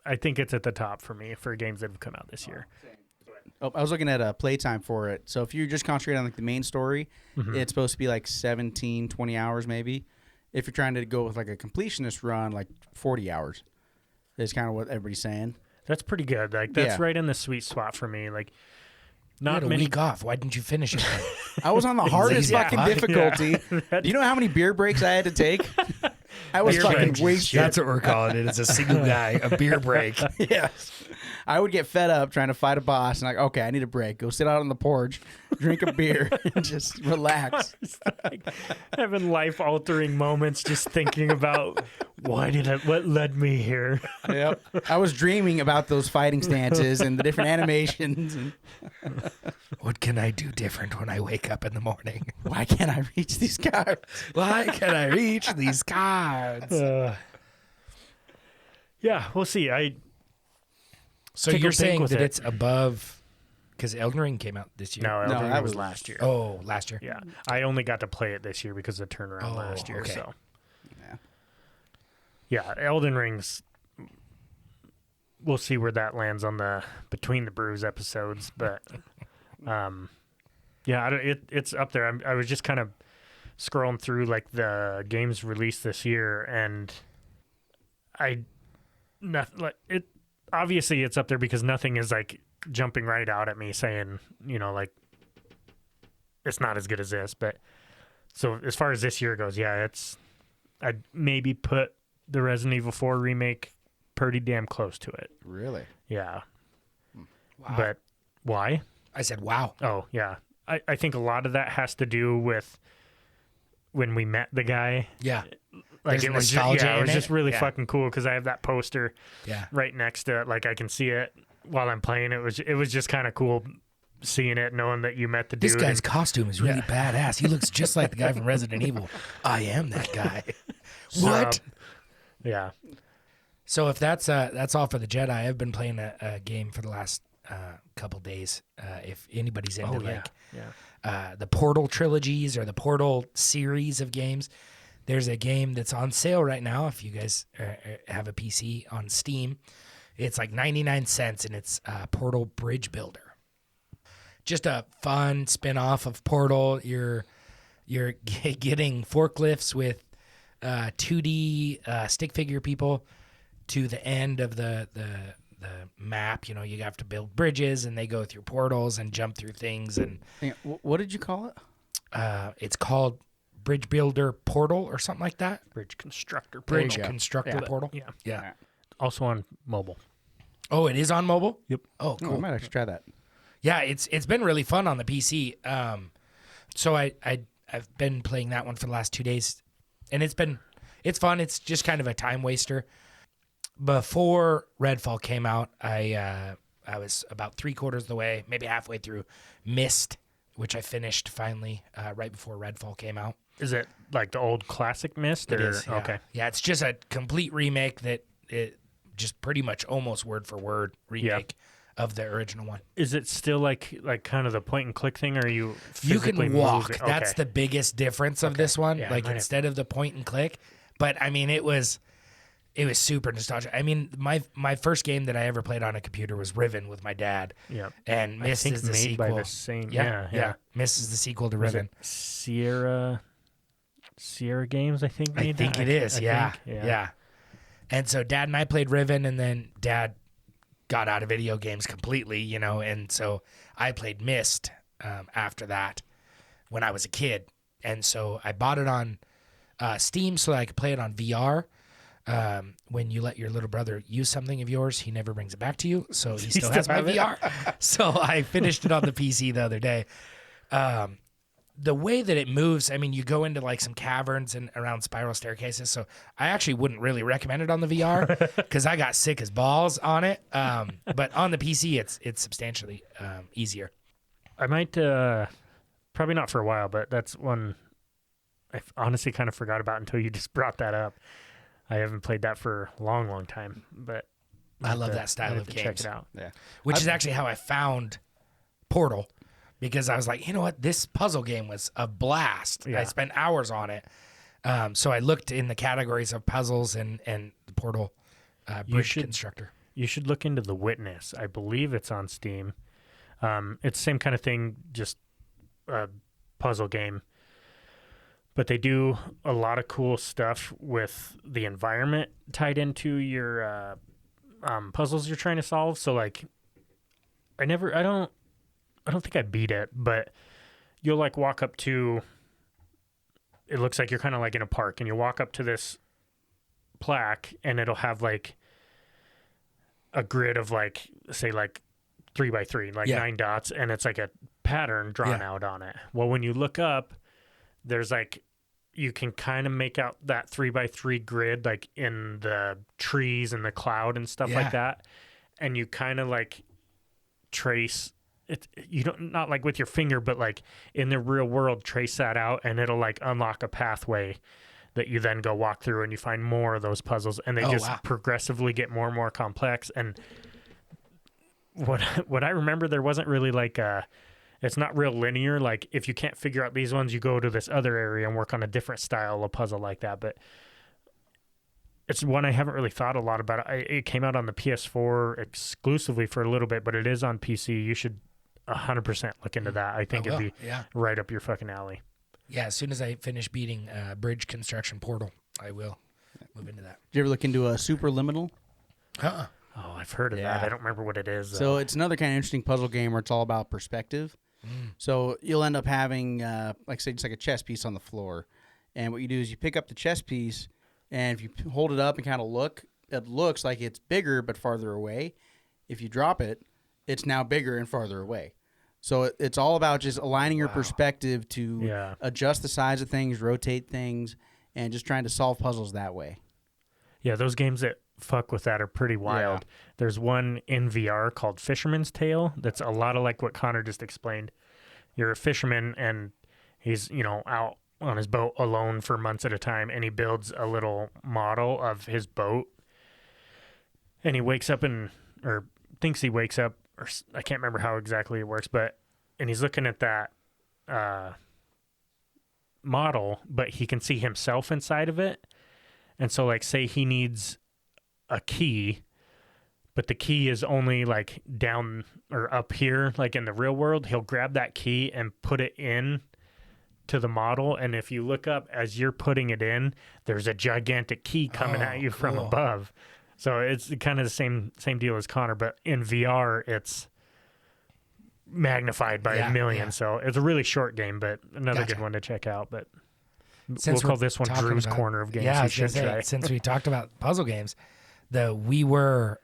I think it's at the top for me for games that have come out this year. Oh, I was looking at a playtime for it. So if you just concentrate on like the main story, it's supposed to be like 17, 20 hours maybe. If you're trying to go with like a completionist run, like 40 hours is kind of what everybody's saying. That's pretty good. Like that's right in the sweet spot for me. Like You not had a many. week off. Why didn't you finish it? I was on the hardest Yeah. fucking difficulty. Do you know how many beer breaks I had to take? I was Beer fucking breaks. wasted. That's what we're calling it. It's a single guy, a beer break. Yes. I would get fed up trying to fight a boss and like, okay, I need a break. Go sit out on the porch, drink a beer, and just relax. Like, having life-altering moments, just thinking about what led me here. Yep. I was dreaming about those fighting stances and the different animations. And What can I do different when I wake up in the morning? why can't I reach these cards? Why can I reach these cards? Yeah, we'll see. So Tickle you're pink saying with that it. it's above because Elden Ring came out this year? No, Elden Ring that was was- last year. Oh, last year. Yeah, I only got to play it this year because of the turnaround Oh, last year. okay. So Yeah. yeah, Elden Ring's. We'll see where that lands on the Between the Brews episodes, but yeah, it's up there. I was just kind of scrolling through like the games released this year, and obviously it's up there because nothing is like jumping right out at me saying, like it's not as good as this. But so as far as this year goes, yeah, I'd maybe put the Resident Evil 4 remake pretty damn close to it. Really? Yeah. Wow. But why? I said, wow. Oh, yeah. I think a lot of that has to do with when we met the guy. Yeah. Like There's it was nostalgia it in was it. just really Yeah. fucking cool because I have that poster Yeah. right next to it. Like I can see it while I'm playing. It was just kind of cool seeing it, knowing that you met the dude. This guy's and- costume is really badass. He looks just like the guy from Resident Evil. I am that guy. What? Yeah. So if that's all for the Jedi, I've been playing a game for the last couple days. If anybody's into the Portal trilogies or the Portal series of games, there's a game that's on sale right now. If you guys have a PC on Steam, it's like 99 cents, and it's Portal Bridge Builder. Just a fun spin-off of Portal. You're getting forklifts with 2D stick figure people to the end of the map. You know, you have to build bridges, and they go through portals and jump through things. And What did you call it? it's called Bridge Builder Portal or something like that. Bridge Constructor. Bridge you go. Constructor Portal. Yeah. Yeah. Also on mobile. Oh, it is on mobile? Yep. Oh, Oh, I cool. might actually try that. Yeah, it's been really fun on the PC. So I've been playing that one for the last 2 days, and it's fun. It's just kind of a time waster. Before Redfall came out, I was about 3/4 of the way, maybe halfway through Myst, which I finished finally right before Redfall came out. Is it like the old classic Myst? It or? is, yeah. Okay. Yeah, it's just a complete remake that it just pretty much almost word for word remake of the original one. Is it still like kind of the point and click thing, or are you You physically can walk. moving? That's Okay. the biggest difference of this one. Yeah, I like might have- instead of the point and click, but I mean it was super nostalgic. I mean my first game that I ever played on a computer was Riven with my dad. Yeah. And I Myst think is the made sequel. by the same. Yeah. Yeah. Myst is the sequel to Was Riven. it Sierra Games, I think. I made think that? it is. I Yeah. think. Yeah. And so Dad and I played Riven, and then Dad got out of video games completely, you know, and so I played Myst after that when I was a kid. And so I bought it on Steam so that I could play it on VR. When you let your little brother use something of yours, he never brings it back to you. So he still has my have it? VR. So I finished it on the PC the other day. The way that it moves, I mean, you go into like some caverns and around spiral staircases. So I actually wouldn't really recommend it on the VR because I got sick as balls on it. But on the PC, it's substantially easier. I might probably not for a while, but that's one I honestly kind of forgot about until you just brought that up. I haven't played that for a long, long time, but I love that style I'll of have to games. Check it out. Yeah. Which is actually how I found Portal, because I was like, you know what, this puzzle game was a blast. Yeah. I spent hours on it. So I looked in the categories of puzzles and the Portal Bridge Constructor. You should look into The Witness. I believe it's on Steam. It's the same kind of thing, just a puzzle game. But they do a lot of cool stuff with the environment tied into your puzzles you're trying to solve. So like, I don't think I beat it, but you'll like walk up to, it looks like you're kind of like in a park, and you walk up to this plaque, and it'll have like a grid of like, say like 3x3, like 9 dots, and it's like a pattern drawn out on it. Well, when you look up, there's like, you can kind of make out that 3x3 grid like in the trees and the cloud and stuff like that, and you kind of like trace it. You don't, not like with your finger, but like in the real world, trace that out, and it'll like unlock a pathway that you then go walk through, and you find more of those puzzles, and they progressively get more and more complex. And what I remember, there wasn't really like it's not real linear. Like if you can't figure out these ones, you go to this other area and work on a different style of puzzle like that. But it's one I haven't really thought a lot about. It came out on the PS4 exclusively for a little bit, but it is on PC. You should 100% look into that. I think it'd be right up your fucking alley. Yeah, as soon as I finish beating Bridge Construction Portal, I will move into that. Did you ever look into a Superliminal? Uh-uh. Oh, I've heard of that. I don't remember what it is. So it's another kind of interesting puzzle game where it's all about perspective. So you'll end up having, like say, just like a chess piece on the floor. And what you do is you pick up the chess piece, And if you hold it up and kind of look, it looks like it's bigger but farther away. If you drop it, it's now bigger and farther away. So it's all about just aligning your perspective to adjust the size of things, rotate things, and just trying to solve puzzles that way. Yeah, those games that fuck with that are pretty wild. Yeah. There's one in VR called Fisherman's Tale that's a lot of like what Connor just explained. You're a fisherman and he's, out on his boat alone for months at a time, and he builds a little model of his boat. And he wakes up or thinks he wakes up, or I can't remember how exactly it works, and he's looking at that model, but he can see himself inside of it. And so, like, say he needs a key, but the key is only, like, down or up here, like in the real world, he'll grab that key and put it in to the model. And if you look up as you're putting it in, there's a gigantic key coming at you from above. So it's kind of the same deal as Connor, but in VR, it's magnified by a million. Yeah. So it's a really short game, but another good one to check out. But we'll call this one Drew's Corner of Games. Yeah, since we talked about puzzle games, the We Were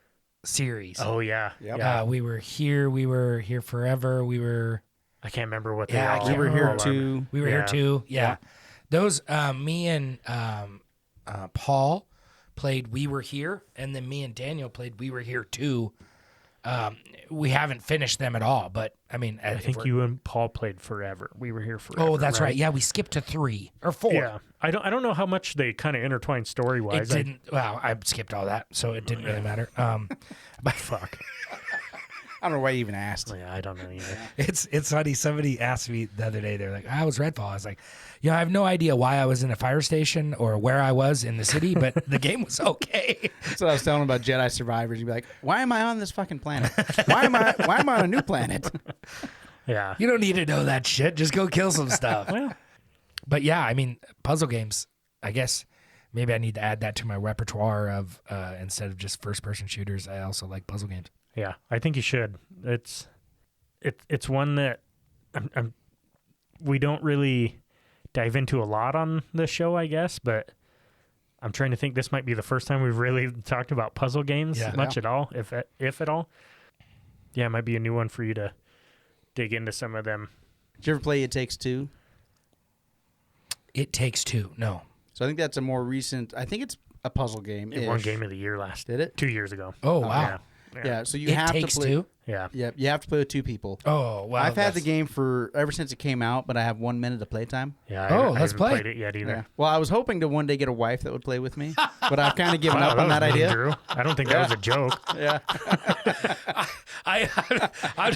series. Oh, yeah. Yep. Yeah. We Were Here Forever. I can't remember what they are. We Were Here Too. We Were Here Too. Yeah. Those, me and Paul played We Were Here, and then me and Daniel played We Were Here Too. We haven't finished them at all, but I mean, I think you and Paul played Forever. We Were Here Forever. Oh, that's right. Yeah, we skipped to 3 or 4. Yeah, I don't know how much they kind of intertwine story wise. It didn't. Well, I skipped all that, so it didn't really matter. But fuck. I don't know why you even asked. Yeah, I don't know either. It's funny. Somebody asked me the other day. They're like, "I was Redfall." I was like, I have no idea why I was in a fire station or where I was in the city, but the game was okay. That's what I was telling about Jedi Survivors. You'd be like, "Why am I on this fucking planet? Why am I on a new planet?" Yeah, you don't need to know that shit. Just go kill some stuff. Well, but yeah, I mean, puzzle games. I guess maybe I need to add that to my repertoire of instead of just first-person shooters. I also like puzzle games. Yeah, I think you should. It's one that we don't really dive into a lot on the show, I guess, but I'm trying to think. This might be the first time we've really talked about puzzle games much at all, if at all. Yeah, it might be a new one for you to dig into some of them. Did you ever play It Takes Two? It Takes Two, no. So I think that's a more recent. I think it's a puzzle game. It won Game of the Year last. Did it? 2 years ago. Oh wow. Yeah, so you have to play. Two? Yeah. Yep, you have to play with 2 people. Oh, wow. I've had the game ever since it came out, but I have 1 minute of playtime. Yeah. I haven't play. played it yet either. Yeah. Well, I was hoping to one day get a wife that would play with me, but I've kind of given up on that idea. Drew. I don't think that was a joke. Yeah. I'm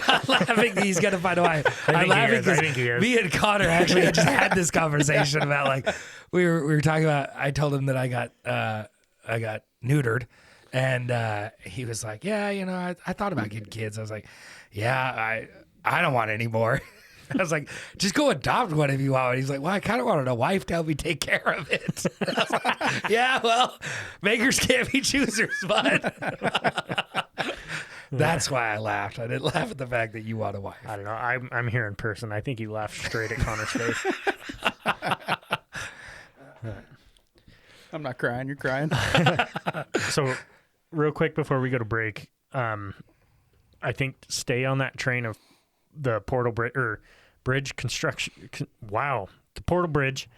not laughing that he's going to find a wife. I'm laughing because me and Connor actually just had this conversation about, like, we were talking about, I told him that I got neutered. And he was like, yeah, I thought about getting kids. I was like, yeah, I don't want any more. I was like, just go adopt one if you want. And he's like, well, I kind of wanted a wife to help me take care of it. I was like, yeah, well, makers can't be choosers, bud. That's why I laughed. I didn't laugh at the fact that you want a wife. I don't know. I'm here in person. I think he laughed straight at Connor's face. I'm not crying. You're crying. So, real quick before we go to break, I think stay on that train of the portal bridge construction. The portal bridge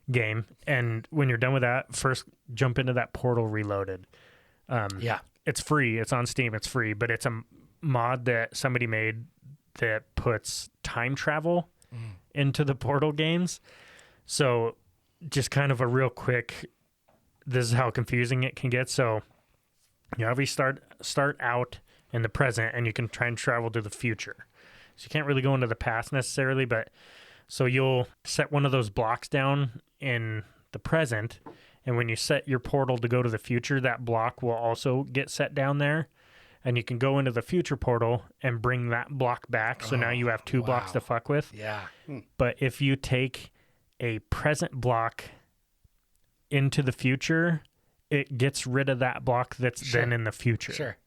game, and when you're done with that, first jump into that Portal Reloaded. It's free. It's on Steam. It's free, but it's a mod that somebody made that puts time travel into the Portal games. So, just kind of a real quick. This is how confusing it can get. So, you obviously start out in the present, and you can try and travel to the future. So you can't really go into the past necessarily, but so you'll set one of those blocks down in the present, and when you set your portal to go to the future, that block will also get set down there, and you can go into the future portal and bring that block back. So now you have 2 blocks to fuck with. Yeah. But if you take a present block into the future, it gets rid of that block that's then in the future. Sure.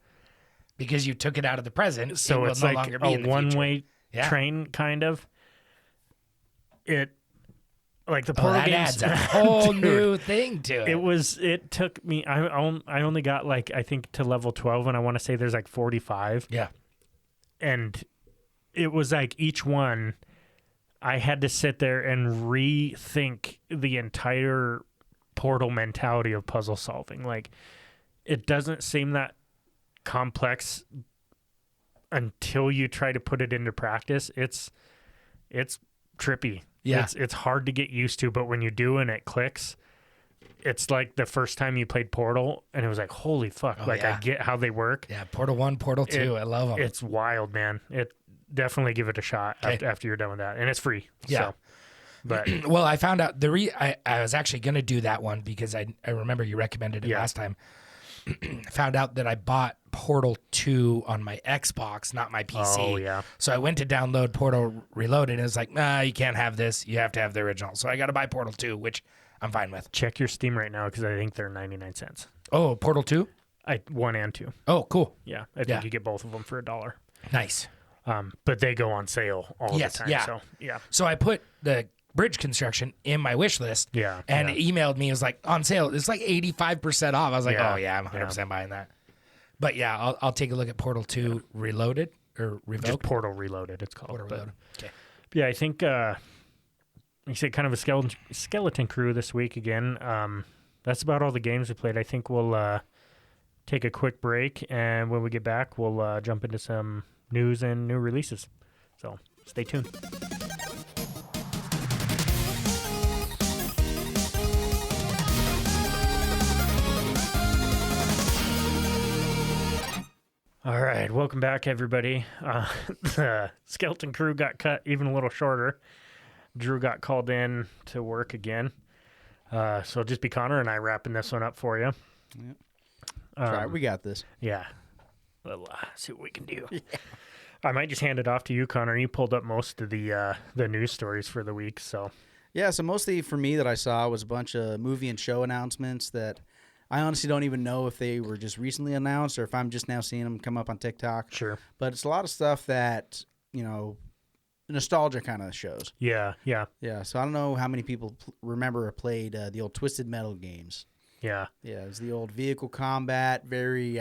Because you took it out of the present, so it's like a one-way train, kind of. Like the Oh, Portal that games, adds a whole Dude, new thing to it. It took me. I only got like I think to level 12, and I want to say there's like 45, Yeah. and it was like each one, I had to sit there and rethink the entire Portal mentality of puzzle solving. Like, it doesn't seem that complex until you try to put it into practice. It's trippy. Yeah. It's hard to get used to, but when you do and it clicks, it's like the first time you played Portal and it was like, holy fuck, Oh, like yeah. I get how they work. Yeah, Portal 1, Portal 2. I love them. It's wild, man. It definitely give it a shot after you're done with that. And it's free. Yeah. So, but Well, I found out I was actually going to do that one because I remember you recommended it last time. I found out that I bought Portal 2 on my Xbox, not my PC. Oh, yeah. So I went to download Portal Reloaded, and it was like, nah, you can't have this. You have to have the original. So I got to buy Portal 2, which I'm fine with. check your Steam right now because I think they're 99 cents. Oh, Portal 2? 1 and 2. Oh, cool. Yeah. I think you get both of them for $1. Nice. But they go on sale all the time. Yeah. So, yeah. So I put the bridge construction in my wish list. Yeah, And yeah. it emailed me. It was like, on sale. It's like 85% off. I was like, Yeah, oh, yeah, I'm 100% buying that. But yeah, I'll take a look at Portal 2 Reloaded or Revoked. Just Portal Reloaded, it's called. Portal But, Reloaded. Okay. yeah, I think you said kind of a skeleton crew this week again. That's about all the games we played. I think we'll take a quick break, and when we get back, we'll jump into some news and new releases. So stay tuned. All right, welcome back, everybody. The skeleton crew got cut even a little shorter. Drew got called in to work again. So it'll just be Connor and I wrapping this one up for you. Yep. Try it. We got this. Yeah. We'll see what we can do. Yeah. I might just hand it off to you, Connor. You pulled up most of the news stories for the week, so. Yeah, so mostly for me that I saw was a bunch of movie and show announcements that I honestly don't even know if they were just recently announced or if I'm just now seeing them come up on TikTok. Sure. But it's a lot of stuff that, nostalgia kind of shows. Yeah, yeah, Yeah, so I don't know how many people remember or played the old Twisted Metal games. yeah. Yeah, it was the old vehicle combat, very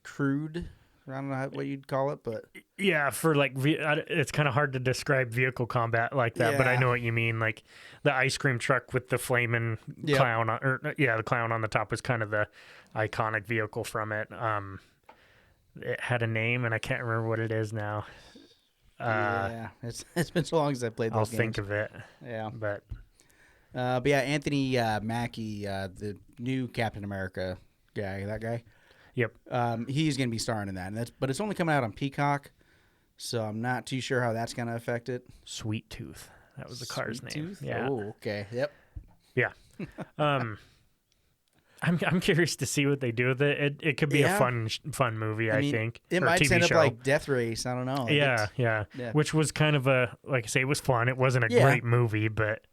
crude. I don't know what you'd call it, but Yeah, for like, it's kind of hard to describe vehicle combat like that, but I Yeah. know what you mean. Like the ice cream truck with the flaming Yep. clown, the clown on the top was kind of the iconic vehicle from it. It had a name, and I can't remember what it is now. yeah, it's been so long since I played those I'll games. think of it, Yeah. but But yeah, Anthony Mackie, the new Captain America guy, that guy. yep. He's going to be starring in that, but it's only coming out on Peacock, so I'm not too sure how that's going to affect it. Sweet Tooth. That was the car's Sweet name. Tooth? Yeah. Oh, okay. Yep. Yeah. I'm curious to see what they do with it. It could be Yeah. a fun movie, I mean, think. it or might TV end up show. like Death Race. I don't know. Like, Yeah. yeah. Which was kind of like I say, it was fun. It wasn't a Yeah. great movie, but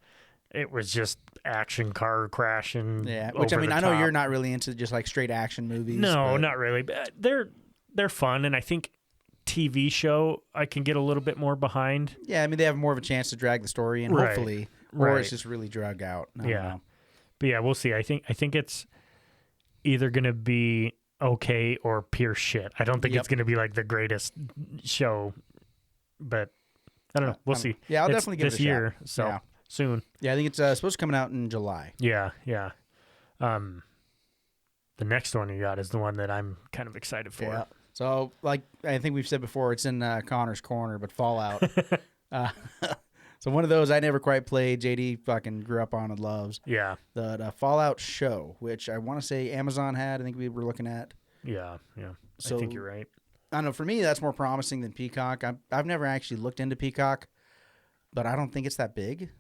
it was just action car crashing. Yeah. Which I over mean, the I know top. you're not really into just like straight action movies. No, but not really. But they're fun, and I think TV show I can get a little bit more behind. Yeah, I mean they have more of a chance to drag the story in, Right. hopefully, or Right. it's just really drug out. I don't Yeah. know. But yeah, we'll see. I think it's either gonna be okay or pure shit. I don't think Yep. it's gonna be like the greatest show, but I don't know. We'll see. Yeah, I'll It's definitely give this it a shot. year, so Yeah. soon. Yeah, I think it's supposed to come out in July. Yeah. The next one you got is the one that I'm kind of excited for. Yeah. So, like I think we've said before, it's in Connor's corner, but Fallout. So one of those I never quite played. JD fucking grew up on and loves. Yeah. The Fallout show, which I want to say Amazon had. I think we were looking at. Yeah. So I think you're right. I don't know. For me, that's more promising than Peacock. I've never actually looked into Peacock, but I don't think it's that big.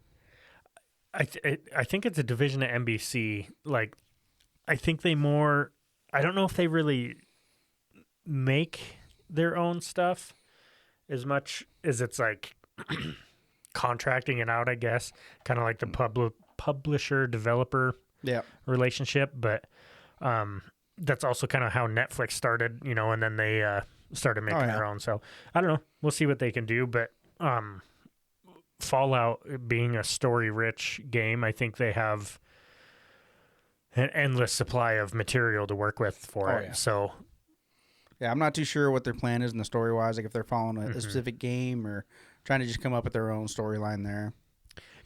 I think it's a division of NBC. Like, I think they more. I don't know if they really make their own stuff as much as it's like contracting it out, I guess. Kind of like the publisher developer relationship, but that's also kind of how Netflix started, and then they started making their own. So I don't know. We'll see what they can do, but Fallout being a story-rich game, I think they have an endless supply of material to work with for it. Yeah. So, yeah, I'm not too sure what their plan is in the story-wise, like if they're following a specific game or trying to just come up with their own storyline there.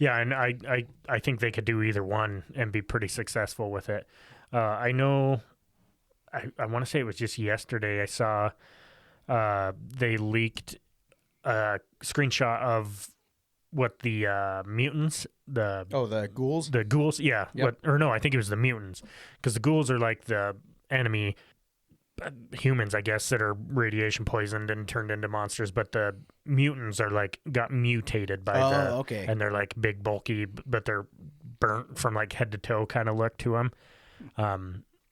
yeah, and I think they could do either one and be pretty successful with it. I know, I want to say it was just yesterday I saw they leaked a screenshot of what the mutants, the ghouls? the ghouls, yeah. Yep. I think it was the mutants, because the ghouls are like the enemy humans, I guess, that are radiation poisoned and turned into monsters, but the mutants are like got mutated by okay. and they're like big, bulky, but they're burnt from like head to toe kind of look to them.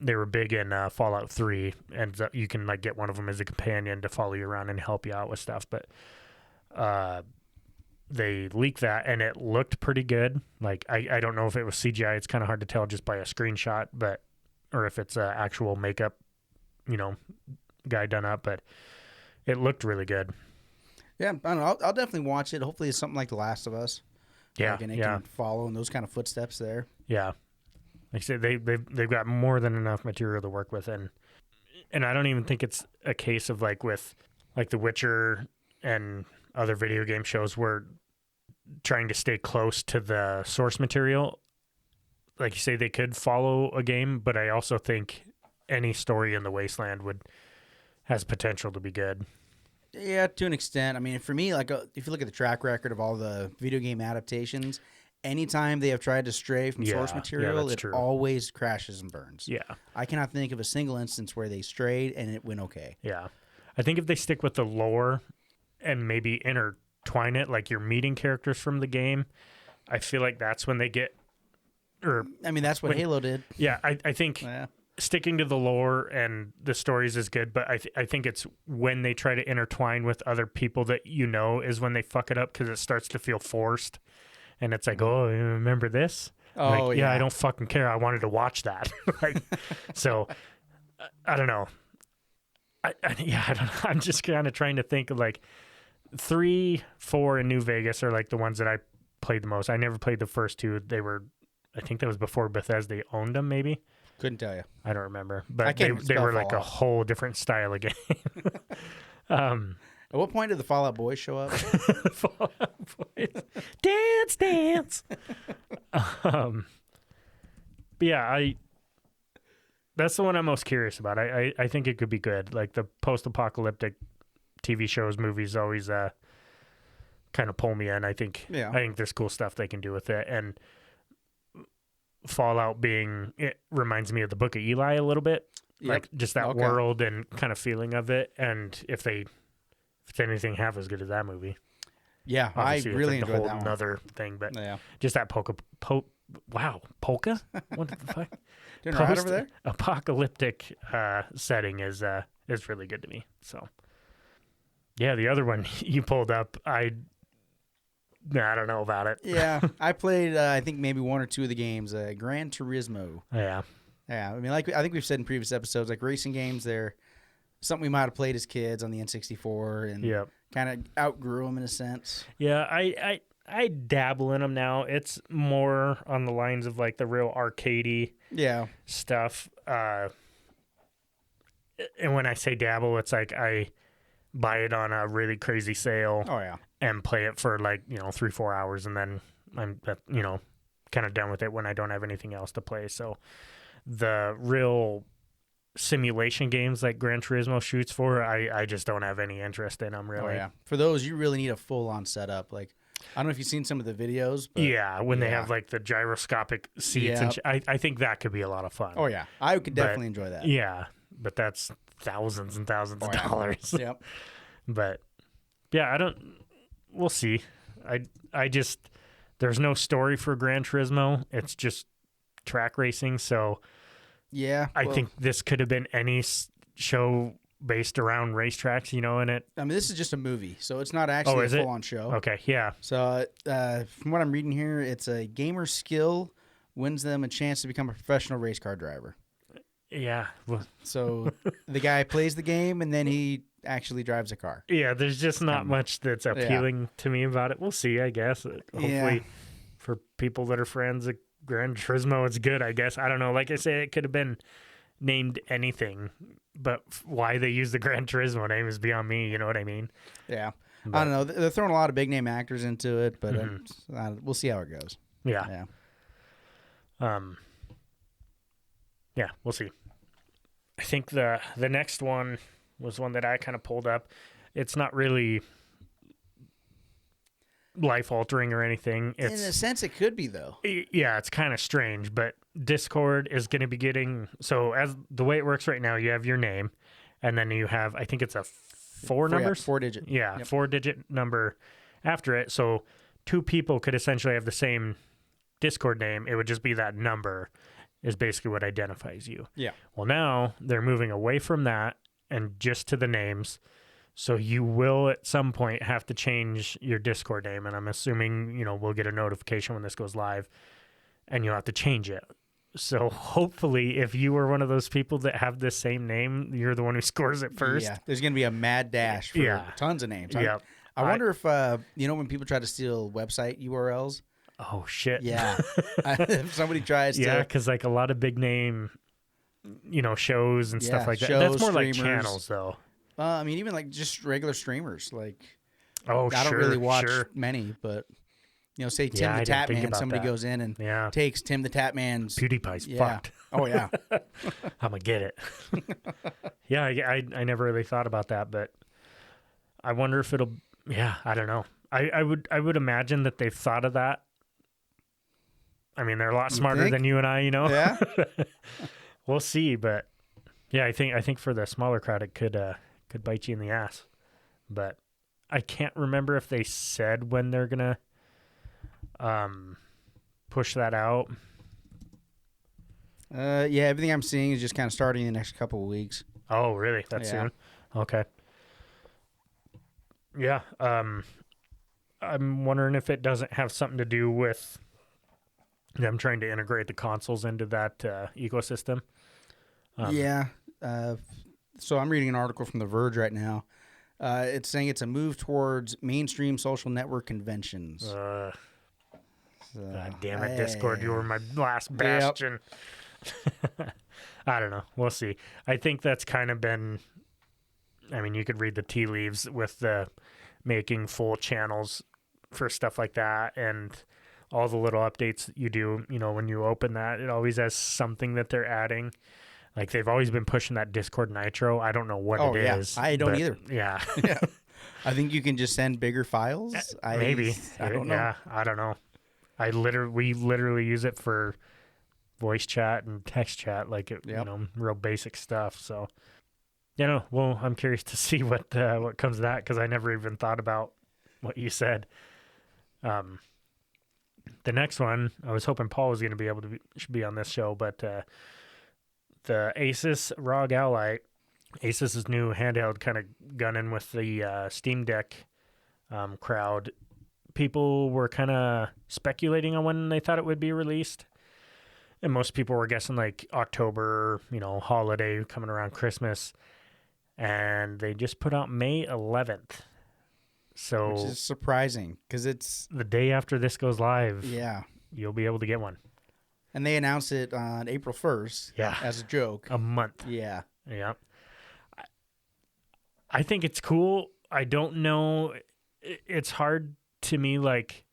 They were big in Fallout 3, and you can like get one of them as a companion to follow you around and help you out with stuff. But they leaked that, and it looked pretty good. Like I don't know if it was CGI. It's kind of hard to tell just by a screenshot, or if it's actual makeup, guy done up. But it looked really good. Yeah, I don't know. I'll definitely watch it. Hopefully, it's something like The Last of Us. Yeah, and it can follow in those kind of footsteps there. Yeah. Like I said, they've got more than enough material to work with, and I don't even think it's a case of like with like The Witcher and other video game shows where trying to stay close to the source material. Like you say, they could follow a game, but I also think any story in the Wasteland has potential to be good. Yeah, to an extent. I mean, for me, like if you look at the track record of all the video game adaptations, anytime they have tried to stray from source material, it always crashes and burns. Yeah. I cannot think of a single instance where they strayed and it went okay. Yeah. I think if they stick with the lore and maybe intertwine it, like you're meeting characters from the game, I feel like that's when they get... that's what Halo did. Yeah, I think sticking to the lore and the stories is good, but I think it's when they try to intertwine with other people that is when they fuck it up, because it starts to feel forced. And it's like, oh, you remember this? Oh, like, yeah, I don't fucking care. I wanted to watch that. So, I don't know. I don't know. I'm just kind of trying to think of like 3, 4 in New Vegas are like the ones that I played the most. I never played the first two. I think that was before Bethesda owned them, maybe. Couldn't tell you. I don't remember. But they were like a whole different style of game. At what point did the Fallout Boys show up? Fallout Boys. Dance. But yeah, that's the one I'm most curious about. I think it could be good. Like the post-apocalyptic TV shows, movies always kind of pull me in. I think there's cool stuff they can do with it. And Fallout it reminds me of the Book of Eli a little bit. Yep. Like just that world and kind of feeling of it. And if it's anything half as good as that movie. Yeah, obviously, I really enjoyed that one. Another thing, but just that polka. What the fuck? Doing right over there? Apocalyptic setting is really good to me. So, yeah, the other one you pulled up, I don't know about it. Yeah, I played I think maybe 1 or 2 of the games. Gran Turismo. Yeah. Yeah, I mean, like I think we've said in previous episodes, like racing games, they're something we might have played as kids on the N64 and kind of outgrew them in a sense. Yeah, I dabble in them now. It's more on the lines of like the real arcadey stuff. And when I say dabble, it's like I buy it on a really crazy sale. Oh yeah, and play it for like 3-4 hours, and then I'm kind of done with it when I don't have anything else to play. So the real simulation games like Gran Turismo shoots for, I just don't have any interest in them really. Oh yeah, for those you really need a full-on setup. Like I don't know if you've seen some of the videos, but when they have like the gyroscopic seats, and I think that could be a lot of fun. Oh yeah, I could definitely enjoy that. Yeah, but that's thousands and thousands of dollars. Yep. But yeah, we'll see. I just there's no story for Gran Turismo. It's just track racing, so I think this could have been any show based around racetracks, in it. I mean, this is just a movie, so it's not actually a full-on show. Okay, yeah. So from what I'm reading here, it's a gamer skill wins them a chance to become a professional race car driver. Yeah. So the guy plays the game, and then he actually drives a car. Yeah, there's just not much that's appealing to me about it. We'll see, I guess. Hopefully, for people that are friends of Gran Turismo, it's good, I guess. I don't know. Like I say, it could have been named anything, but why they use the Gran Turismo name is beyond me. You know what I mean? Yeah. But, I don't know. They're throwing a lot of big name actors into it, but we'll see how it goes. Yeah. Yeah, we'll see. I think the next one was one that I kind of pulled up. It's not really life-altering or anything. In a sense, it could be, though. Yeah, it's kind of strange, but Discord is going to be getting... So as the way it works right now, you have your name, and then you have, I think it's a four numbers? 4-digit. Yeah, 4-digit number after it. So 2 people could essentially have the same Discord name. It would just be that number is basically what identifies you. Yeah. Well, now they're moving away from that and just to the names. So you will at some point have to change your Discord name. And I'm assuming, we'll get a notification when this goes live and you'll have to change it. So hopefully if you were one of those people that have the same name, you're the one who scores it first. Yeah. There's going to be a mad dash for tons of names. Yeah. I wonder if, when people try to steal website URLs. Oh, shit. Yeah. If somebody tries to. Yeah, because like a lot of big name, shows and stuff like that. Shows, That's more streamers. like channels, though. Even like just regular streamers. Like, I don't really watch many, but say Tim the Tap Man. Somebody goes in and takes Tim the Tap Man's. PewDiePie's fucked. Oh yeah. I'm gonna get it. Yeah, I never really thought about that, but I wonder if it'll. Yeah, I don't know. I would imagine that they've thought of that. I mean, they're a lot smarter than you and I, Yeah. We'll see, but yeah, I think for the smaller crowd, it could bite you in the ass. But I can't remember if they said when they're gonna push that out. Everything I'm seeing is just kind of starting in the next couple of weeks. Oh, really? That's soon? Okay. Yeah. I'm wondering if it doesn't have something to do with them trying to integrate the consoles into that ecosystem. So I'm reading an article from The Verge right now. It's saying it's a move towards mainstream social network conventions. God damn it, Discord, you were my last bastion. I don't know. We'll see. I think that's kind of been... I mean, you could read the tea leaves with the making full channels for stuff like that and all the little updates that you do. When you open that, it always has something that they're adding. Like, they've always been pushing that Discord Nitro. I don't know what it is. I don't either. Yeah. I think you can just send bigger files. Maybe. I don't know. Yeah, I don't know. We literally use it for voice chat and text chat, like real basic stuff. So, well, I'm curious to see what comes of that, because I never even thought about what you said. The next one, I was hoping Paul was going to be able to be on this show, but the Asus ROG Ally, Asus's new handheld, kind of gunning with the Steam Deck crowd. People were kind of speculating on when they thought it would be released. And most people were guessing like October, holiday coming around Christmas. And they just put out May 11th. So, which is surprising because it's the day after this goes live. Yeah. You'll be able to get one. And they announced it on April 1st. Yeah. As a joke. A month. Yeah. Yeah. I think it's cool. I don't know. It's hard to me, like,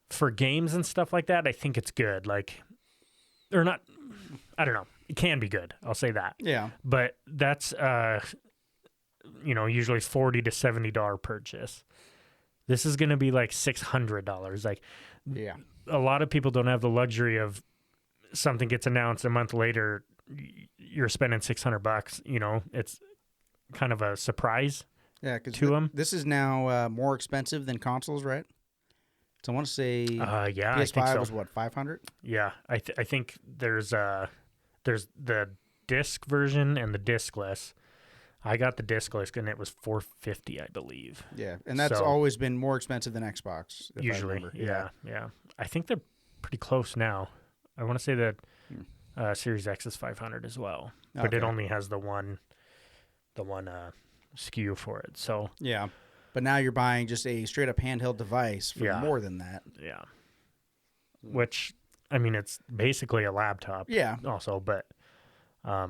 for games and stuff like that. I think it's good. Like, or not. I don't know. It can be good. I'll say that. Yeah. But that's, usually $40 to $70 purchase. This is going to be like $600. Like, yeah. A lot of people don't have the luxury of something gets announced a month later, you're spending $600. It's kind of a surprise. Yeah, because them. This is now more expensive than consoles, right? So I want to say PS5 I think so. Was what, $500? Yeah, I think there's the disc version and the discless. I got the discless and it was $450, I believe. Yeah, and that's always been more expensive than Xbox. Usually, yeah. I think they're pretty close now. I want to say that Series X is $500 as well, but it only has the one SKU for it. So Yeah. But now you're buying just a straight up handheld device for Yeah. more than that. yeah, which I mean, it's basically a laptop. Yeah. Also, but I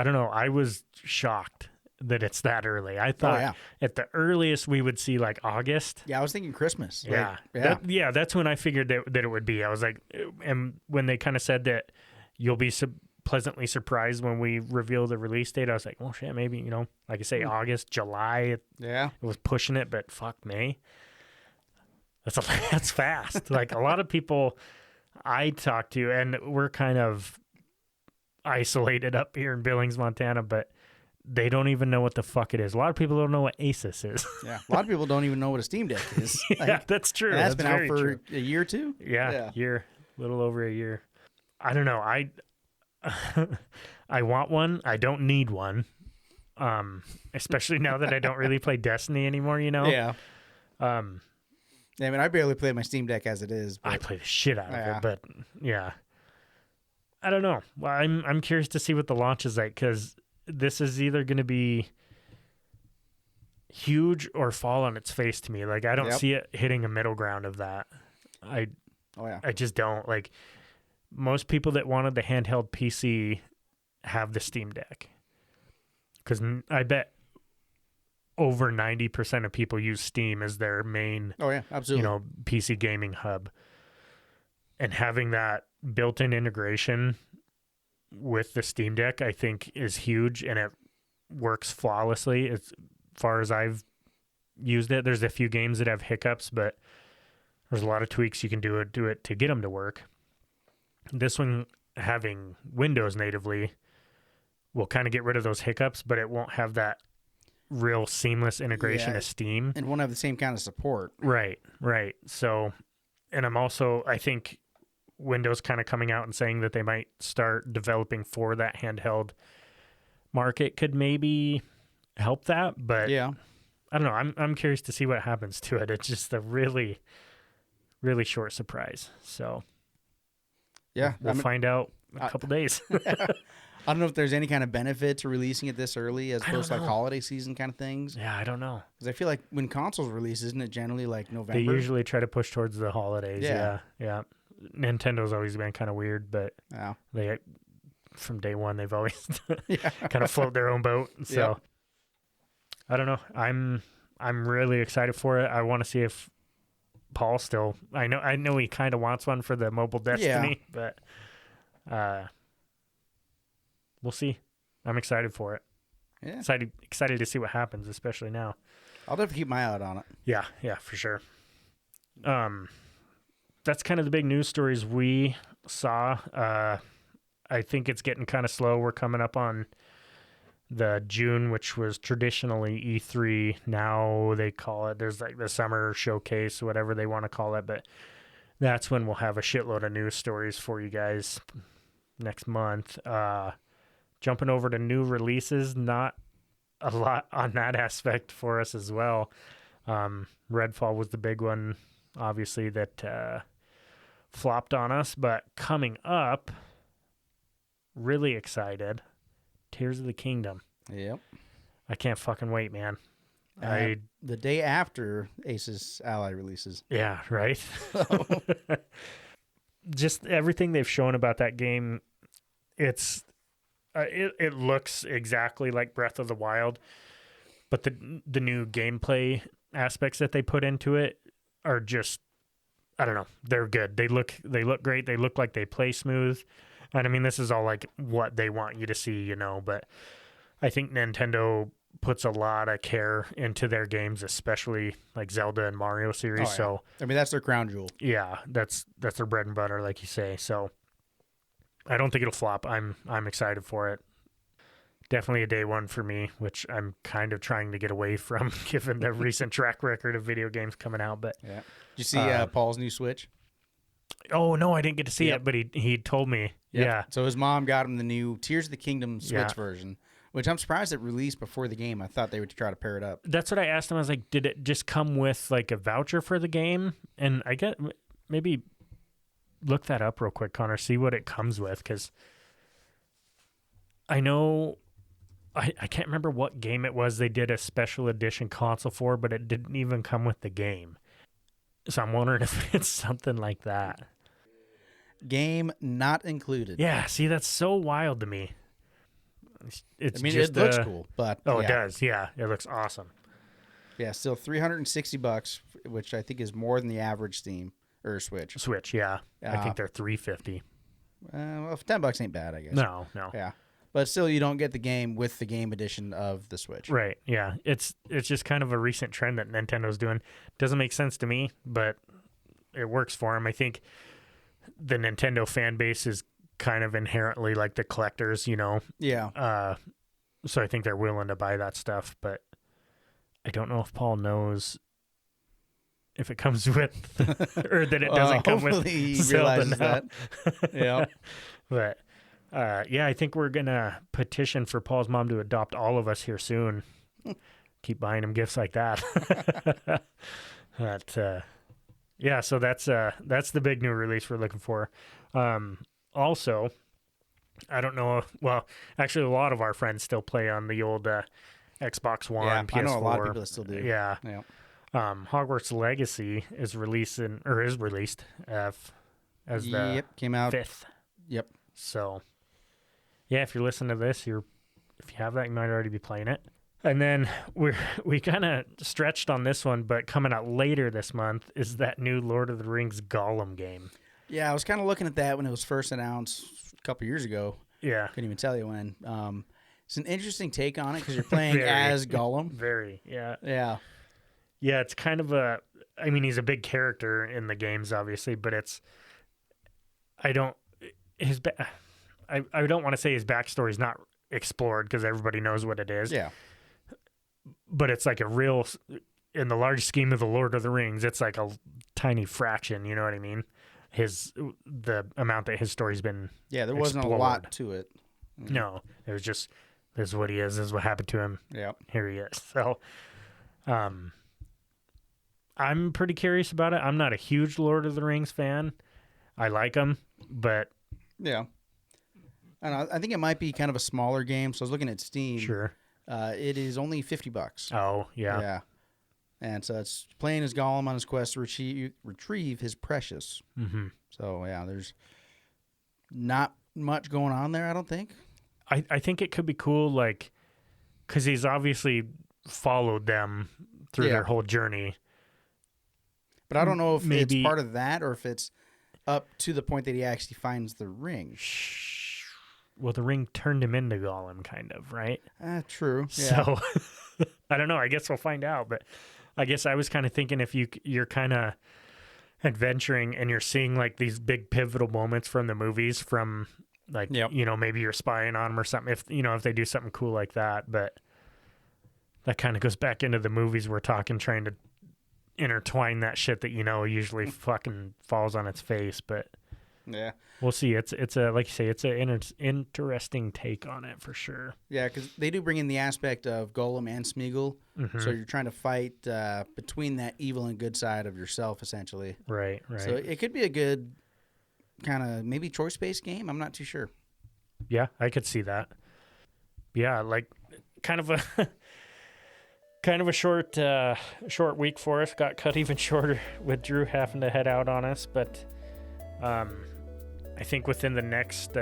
don't know. I was shocked that it's that early. I thought yeah. at the earliest we would see like August. Yeah, I was thinking Christmas. Yeah. Yeah. That's when I figured that it would be. I was like, and when they kind of said that you'll be pleasantly surprised when we reveal the release date, I was like, well, shit, maybe, like I say, August, July. Yeah. It was pushing it, but fuck May. That's fast. Like a lot of people I talk to, and we're kind of isolated up here in Billings, Montana, but they don't even know what the fuck it is. A lot of people don't know what Asus is. Yeah. A lot of people don't even know what a Steam Deck is. Yeah, that's true. And that's been out very for true. a year or two? Yeah, year, little over a year. I don't know. I want one. I don't need one. Especially now that I don't really play Destiny anymore, Yeah. I mean, I barely play my Steam Deck as it is. But I play the shit out of it, but yeah. I don't know. Well, I'm curious to see what the launch is like, because this is either going to be huge or fall on its face to me. Like, I don't see it hitting a middle ground of that. I just don't. Like, most people that wanted the handheld PC have the Steam Deck, because I bet over 90% of people use Steam as their main absolutely. PC gaming hub. And having that built-in integration with the Steam Deck, I think, is huge, and it works flawlessly as far as I've used it. There's a few games that have hiccups, but there's a lot of tweaks you can do it to get them to work. This one, having Windows natively, will kind of get rid of those hiccups, but it won't have that real seamless integration of Steam. And won't have the same kind of support. Right. So, and I think Windows kind of coming out and saying that they might start developing for that handheld market could maybe help that, but yeah, I don't know. I'm curious to see what happens to it. It's just a really, really short surprise. So yeah, we'll find out in a couple days. I don't know if there's any kind of benefit to releasing it this early as opposed to like holiday season kind of things. Yeah, I don't know. Because I feel like when consoles release, isn't it generally like November? They usually try to push towards the holidays. Yeah. Yeah. Nintend's always been kind of weird, but they, from day one, they've always kind of float their own boat. So I don't know. I'm really excited for it. I want to see if Paul still. I know he kind of wants one for the mobile Destiny, but we'll see. I'm excited for it. Yeah, excited to see what happens, especially now. I'll definitely keep my eye out on it. Yeah, for sure. That's kind of the big news stories we saw. I think it's getting kind of slow. We're coming up on the June, which was traditionally E3. Now they call it, there's like the summer showcase, whatever they want to call it. But that's when we'll have a shitload of news stories for you guys next month. Jumping over to new releases, not a lot on that aspect for us as well. Redfall was the big one, obviously, that flopped on us. But coming up, really excited, Tears of the Kingdom. Yep. I can't fucking wait, man. The day after Asus Ally releases. Yeah, right? Just everything they've shown about that game, it looks exactly like Breath of the Wild, but the new gameplay aspects that they put into it are just, I don't know, they're good. They look great. They look like they play smooth. And I mean, this is all like what they want you to see, but I think Nintendo puts a lot of care into their games, especially like Zelda and Mario series. Oh, yeah. So I mean, that's their crown jewel. Yeah, that's their bread and butter, like you say. So I don't think it'll flop. I'm excited for it. Definitely a day one for me, which I'm kind of trying to get away from given the recent track record of video games coming out. But yeah, did you see Paul's new Switch? Oh no, I didn't get to see it, but he told me. Yep. Yeah. So his mom got him the new Tears of the Kingdom Switch version, which I'm surprised it released before the game. I thought they would try to pair it up. That's what I asked him. I was like, did it just come with like a voucher for the game? And I get maybe look that up real quick, Connor. See what it comes with, because I know I can't remember what game it was they did a special edition console for, but it didn't even come with the game. So I'm wondering if it's something like that. Game not included. Yeah, see, that's so wild to me. It's I mean, just, it looks cool, but It does. Yeah, it looks awesome. Yeah, still $360, which I think is more than the average Steam or Switch. Switch, yeah. I think they're $350. Well, $10 ain't bad, I guess. No. Yeah, but still, you don't get the game with the game edition of the Switch. Right. Yeah. It's just kind of a recent trend that Nintendo's doing. Doesn't make sense to me, but it works for them. I think the Nintendo fan base is kind of inherently like the collectors, you know. Yeah. So I think they're willing to buy that stuff, but I don't know if Paul knows if it comes with or that it doesn't come with he Zelda realizes now. that. Yeah. But yeah, I think we're gonna petition for Paul's mom to adopt all of us here soon. Keep buying him gifts like that. But yeah, so that's the big new release we're looking for. Also, I don't know. Well, actually, a lot of our friends still play on the old Xbox One, Yeah, PS4. I know a lot of people that still do. Yeah. Yeah. Hogwarts Legacy is released as the Came out 5th. Yep. So, yeah, if you're listening to this, if you have that, you might already be playing it. And then we kind of stretched on this one, but coming out later this month is that new Lord of the Rings Gollum game. Yeah, I was kind of looking at that when it was first announced a couple years ago. Yeah. Couldn't even tell you when. It's an interesting take on it because you're playing as Gollum. Very, yeah. Yeah. Yeah, it's kind of I mean, he's a big character in the games, obviously, but I don't want to say his backstory is not explored because everybody knows what it is. Yeah. But it's like in the large scheme of the Lord of the Rings, it's like a tiny fraction, you know what I mean? The amount that his story's been Yeah, there wasn't explored. a lot to it. No, it was just, this is what he is, this is what happened to him. Yeah. Here he is. So, I'm pretty curious about it. I'm not a huge Lord of the Rings fan. I like them, but... Yeah. I don't know, I think it might be kind of a smaller game. So I was looking at Steam. Sure. It is only $50. Oh, yeah. Yeah. And so it's playing as Gollum on his quest to retrieve his precious. Mm-hmm. So, yeah, there's not much going on there, I don't think. I think it could be cool, like, because he's obviously followed them through their whole journey. But I don't know if Maybe- it's part of that or if it's up to the point that he actually finds the ring. Well, the ring turned him into Gollum, kind of, right? True. Yeah. So, I don't know. I guess we'll find out. But I guess I was kind of thinking if you're kind of adventuring and you're seeing, like, these big pivotal moments from the movies from, like, you know, maybe you're spying on them or something. If they do something cool like that. But that kind of goes back into the movies we're talking, trying to intertwine that shit that, you know, usually fucking falls on its face. But yeah, we'll see. It's a, like you say, it's an interesting take on it for sure. Yeah, because they do bring in the aspect of Gollum and Smeagol. Mm-hmm. So you're trying to fight between that evil and good side of yourself, essentially. Right. So it could be a good kind of maybe choice-based game. I'm not too sure. Yeah, I could see that. Yeah, like kind of a short week for us. Got cut even shorter with Drew having to head out on us, but I think within the next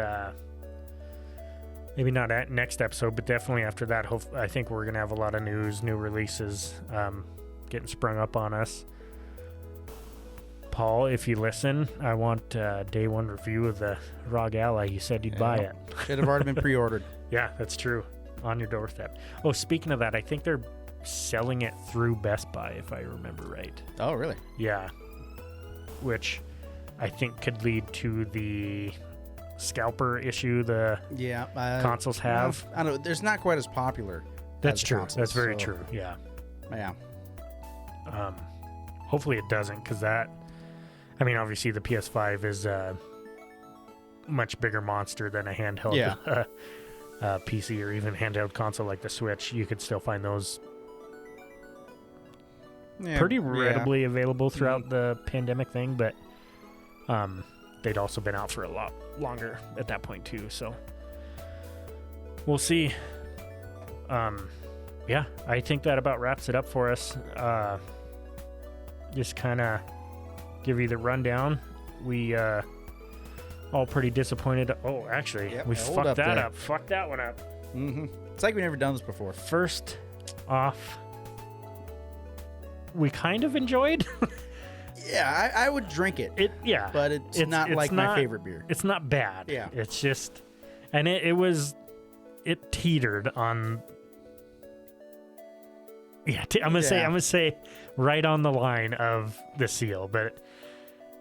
maybe not at next episode, but definitely after that, I think we're gonna have a lot of news, new releases getting sprung up on us. Paul, if you listen, I want day one review of the Rogue Ally. You said you'd buy it. Should have already been pre-ordered. Yeah, that's true. On your doorstep. Oh, speaking of that, I think they're selling it through Best Buy, if I remember right. Oh, really? Yeah. Which I think could lead to the scalper issue the consoles have. I don't know. There's not quite as popular. That's as the true. consoles, That's very so- true. Yeah. Yeah. Hopefully it doesn't, because I mean, obviously the PS5 is a much bigger monster than a handheld PC or even handheld console like the Switch. You could still find those pretty readily available throughout the pandemic thing, but they'd also been out for a lot longer at that point too. So we'll see. Yeah, I think that about wraps it up for us. Just kind of give you the rundown. We all pretty disappointed. Oh, actually, Yep, we hold fucked up that there. up. Fucked that one up. Mm-hmm. It's like we've never done this before. First off, we kind of enjoyed. Yeah, I would drink it. Yeah, But it's not like my favorite beer. It's not bad. Yeah. It's just, and it teetered on. Yeah, I'm gonna say right on the line of the seal, but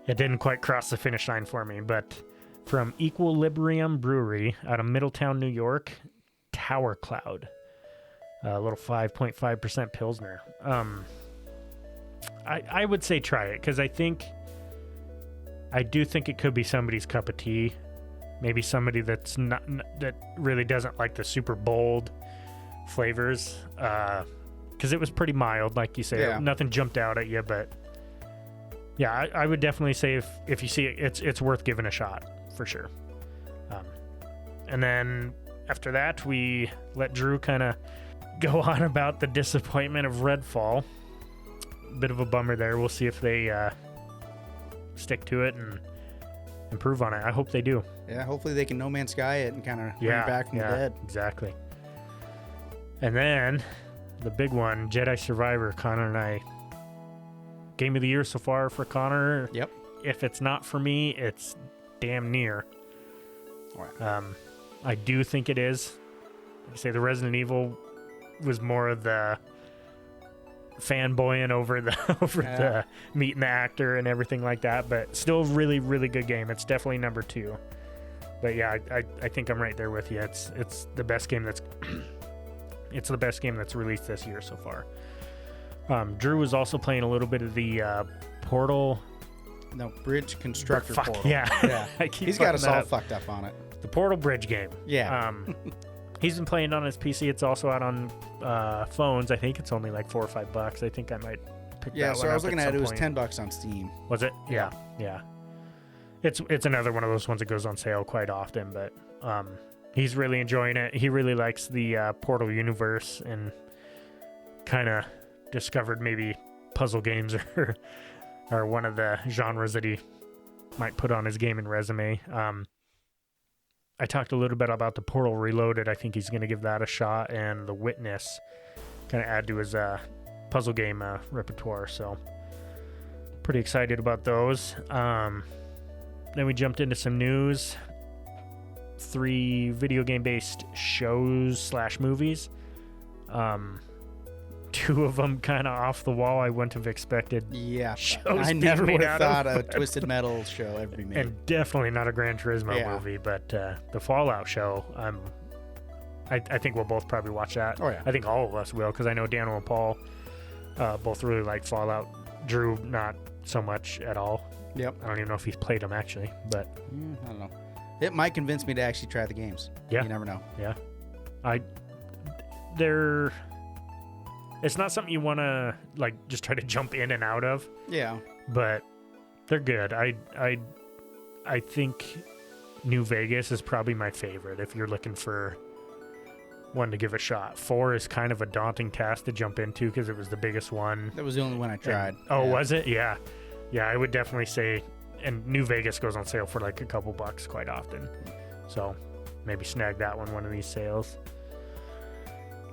it didn't quite cross the finish line for me. But from Equilibrium Brewery out of Middletown, New York, Tower Cloud, a little 5.5% Pilsner. I would say try it because I do think it could be somebody's cup of tea. Maybe somebody that really doesn't like the super bold flavors. Because it was pretty mild, like you say. Yeah. Nothing jumped out at you, but yeah, I would definitely say if you see it, it's worth giving a shot for sure. And then after that, we let Drew kind of go on about the disappointment of Redfall. Bit of a bummer there. We'll see if they stick to it and improve on it. I hope they do. Yeah, hopefully they can No Man's Sky it and kind of bring it back from the dead. Exactly. And then the big one, Jedi Survivor. Connor and I, game of the year so far for Connor. Yep. If it's not for me, it's damn near. Wow. I do think it is. Like I say, the Resident Evil was more of the fanboying over the meeting the actor and everything like that, but still really, really good game. It's definitely number 2. But yeah, I think I'm right there with you. It's the best game that's it's the best game that's released this year so far. Drew was also playing a little bit of the Portal. No, Bridge Constructor Fuck, Portal. yeah. He's got us all fucked up on it. The Portal Bridge game. Yeah. He's been playing on his PC. It's also out on phones. I think it's only like $4 or $5. I think I might pick that one up. Yeah, so I was looking at it. It was some point. $10 on Steam. Was it? Yeah. It's another one of those ones that goes on sale quite often, but he's really enjoying it. He really likes the Portal universe and kind of discovered maybe puzzle games are one of the genres that he might put on his gaming resume. I talked a little bit about the Portal Reloaded. I think he's going to give that a shot, and The Witness kind of add to his puzzle game repertoire. So pretty excited about those. Then we jumped into some news. 3 video game based shows / movies. 2 of them kind of off the wall. I wouldn't have expected. Yeah, shows I being never made would have out thought of. a Twisted Metal show ever be made. And definitely not a Gran Turismo Yeah. movie, but the Fallout show, I think we'll both probably watch that. Oh, yeah. I think all of us will, because I know Daniel and Paul both really like Fallout. Drew, not so much at all. Yep. I don't even know if he's played them, actually, but I don't know. It might convince me to actually try the games. Yeah. You never know. yeah. It's not something you want to, like, just try to jump in and out of, Yeah. but they're good. I think New Vegas is probably my favorite if you're looking for one to give a shot. 4 is kind of a daunting task to jump into because it was the biggest one. That was the only one I tried. Oh, Yeah. was it? Yeah. Yeah, I would definitely say, and New Vegas goes on sale for like a couple bucks quite often. So maybe snag that one of these sales.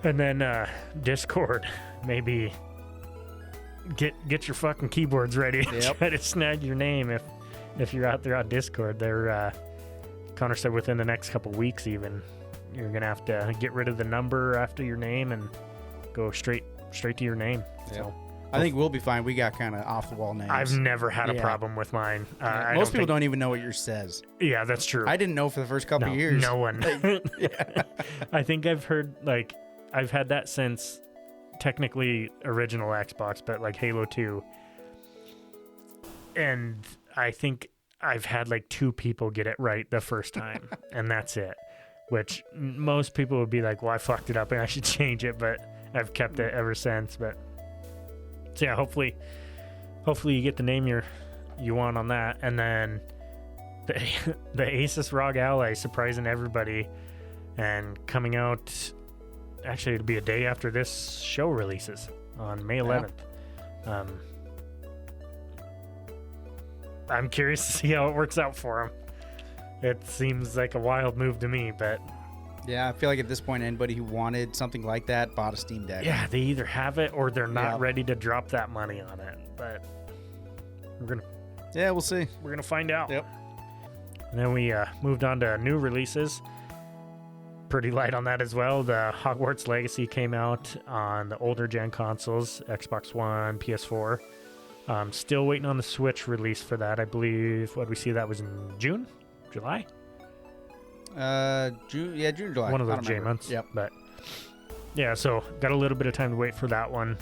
And then Discord, maybe get your fucking keyboards ready and Yep. try to snag your name if you're out there on Discord. They're Connor said within the next couple weeks even, you're gonna have to get rid of the number after your name and go straight to your name. Yep. So I think we'll be fine. We got kind of off the wall names. I've never had a Yeah. problem with mine. Most people don't even know what yours says. Yeah, that's true. I didn't know for the first couple of years. No one. I think I've heard, like, I've had that since technically original Xbox, but like Halo 2. And I think I've had like 2 people get it right the first time, and that's it. Which most people would be like, well, I fucked it up and I should change it, but I've kept it ever since. But so yeah, hopefully you get the name you want on that. And then the Asus ROG Ally surprising everybody and coming out Actually, it'll be a day after this show releases on May 11th. I'm curious to see how it works out for him. It seems like a wild move to me, but Yeah, I feel like at this point, anybody who wanted something like that bought a Steam Deck. yeah, they either have it or they're not ready to drop that money on it. But we'll see. We're gonna find out. Yep. And then we moved on to new releases. Pretty light on that as well. The Hogwarts Legacy came out on the older gen consoles, Xbox One, PS4. Still waiting on the Switch release for that. I believe what we see that was in June, July. June, July. One of those J months. Yep. But yeah, so got a little bit of time to wait for that one.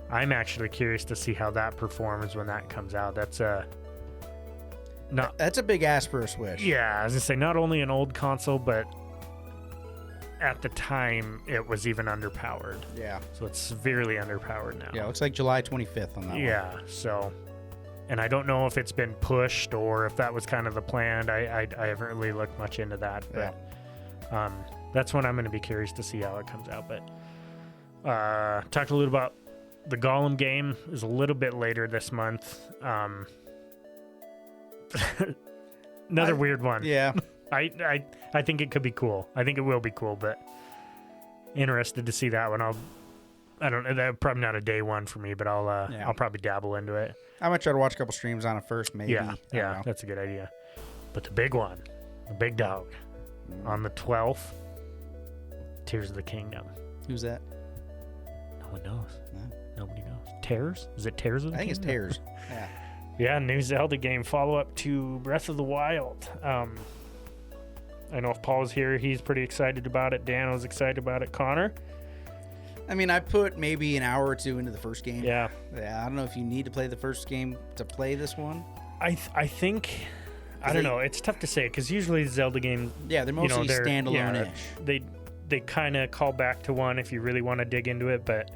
I'm actually curious to see how that performs when that comes out. That's that's a big ask for a Switch. Yeah, I was gonna say not only an old console, but at the time it was even underpowered. Yeah. So it's severely underpowered now. Yeah, it looks like July 25th on that one. Yeah, so, and I don't know if it's been pushed or if that was kind of the plan. I haven't really looked much into that, but that's when I'm going to be curious to see how it comes out. But talked a little about the Gollum game is a little bit later this month. Another weird one. Yeah. I think it could be cool. I think it will be cool, but interested to see that one. I don't know. That's probably not a day one for me, but I'll probably dabble into it. I might try to watch a couple streams on it first, maybe. Yeah, that's a good idea. But the big one, the big dog, on the 12th, Tears of the Kingdom. Who's that? No one knows. No. Nobody knows. Tears? Is it Tears of the Kingdom? I think it's Tears. Yeah. Yeah, new Zelda game follow-up to Breath of the Wild. I know if Paul's here, he's pretty excited about it. Dan was excited about it. Connor? I mean, I put maybe an hour or two into the first game. Yeah. Yeah, I don't know if you need to play the first game to play this one. I think... I don't know. It's tough to say because usually Zelda games... Yeah, they're mostly standalone-ish. Yeah, they kind of call back to one if you really want to dig into it, but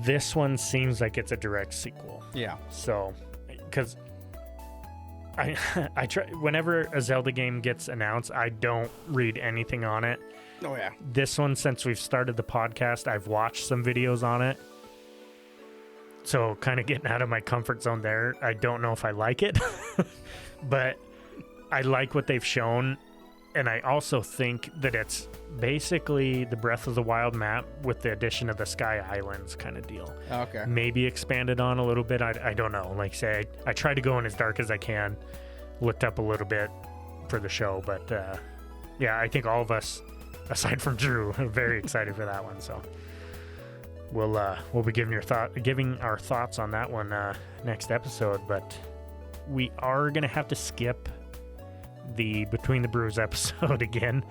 this one seems like it's a direct sequel. Yeah. So, because... I try whenever a Zelda game gets announced, I don't read anything on it. Oh yeah. This one, since we've started the podcast, I've watched some videos on it. So kind of getting out of my comfort zone there. I don't know if I like it, but I like what they've shown. And I also think that it's basically the Breath of the Wild map with the addition of the Sky Islands kind of deal. Okay. Maybe expanded on a little bit. I don't know. Like say, I try to go in as dark as I can. Looked up a little bit for the show, but yeah, I think all of us, aside from Drew, are very excited for that one. So we'll be giving our thoughts on that one next episode. But we are gonna have to skip the Between the Brews episode again.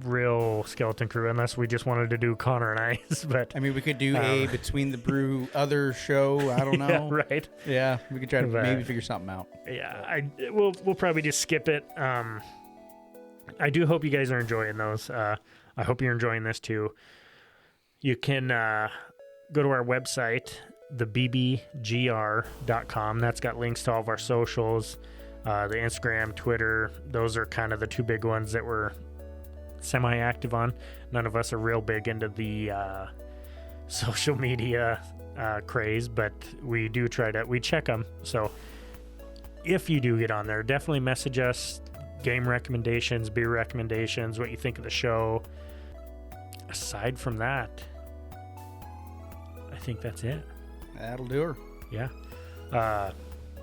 Real skeleton crew, unless we just wanted to do Connor and I's. But I mean, we could do a Between the Brew other show. I don't know. Yeah, right. Yeah, we could try to maybe figure something out. Yeah, we'll probably just skip it. I do hope you guys are enjoying those. I hope you're enjoying this too. You can go to our website, thebbgr.com. That's got links to all of our socials. The Instagram, Twitter, those are kind of the two big ones that we're semi-active on. None of us are real big into the social media craze, but we do we check them. So if you do get on there, definitely message us game recommendations, beer recommendations, what you think of the show. Aside from that, I think that's it. That'll do her. Yeah.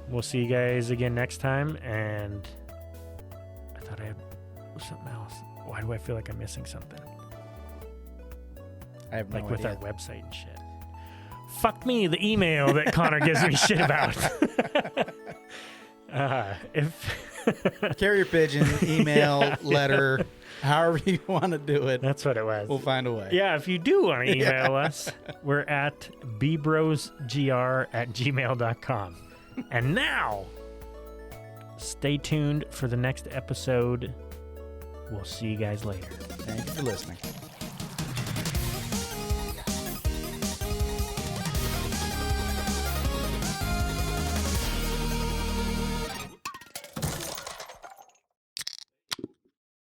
We'll see you guys again next time, and I thought I had something else. Why do I feel like I'm missing something? I have no idea. With our website and shit. Fuck me, the email that Connor gives me shit about. Carrier pigeon, email, letter, however you want to do it. That's what it was. We'll find a way. Yeah, if you do want to email us, we're at bbrosgr@gmail.com. And now, stay tuned for the next episode. We'll see you guys later. Thank you for listening.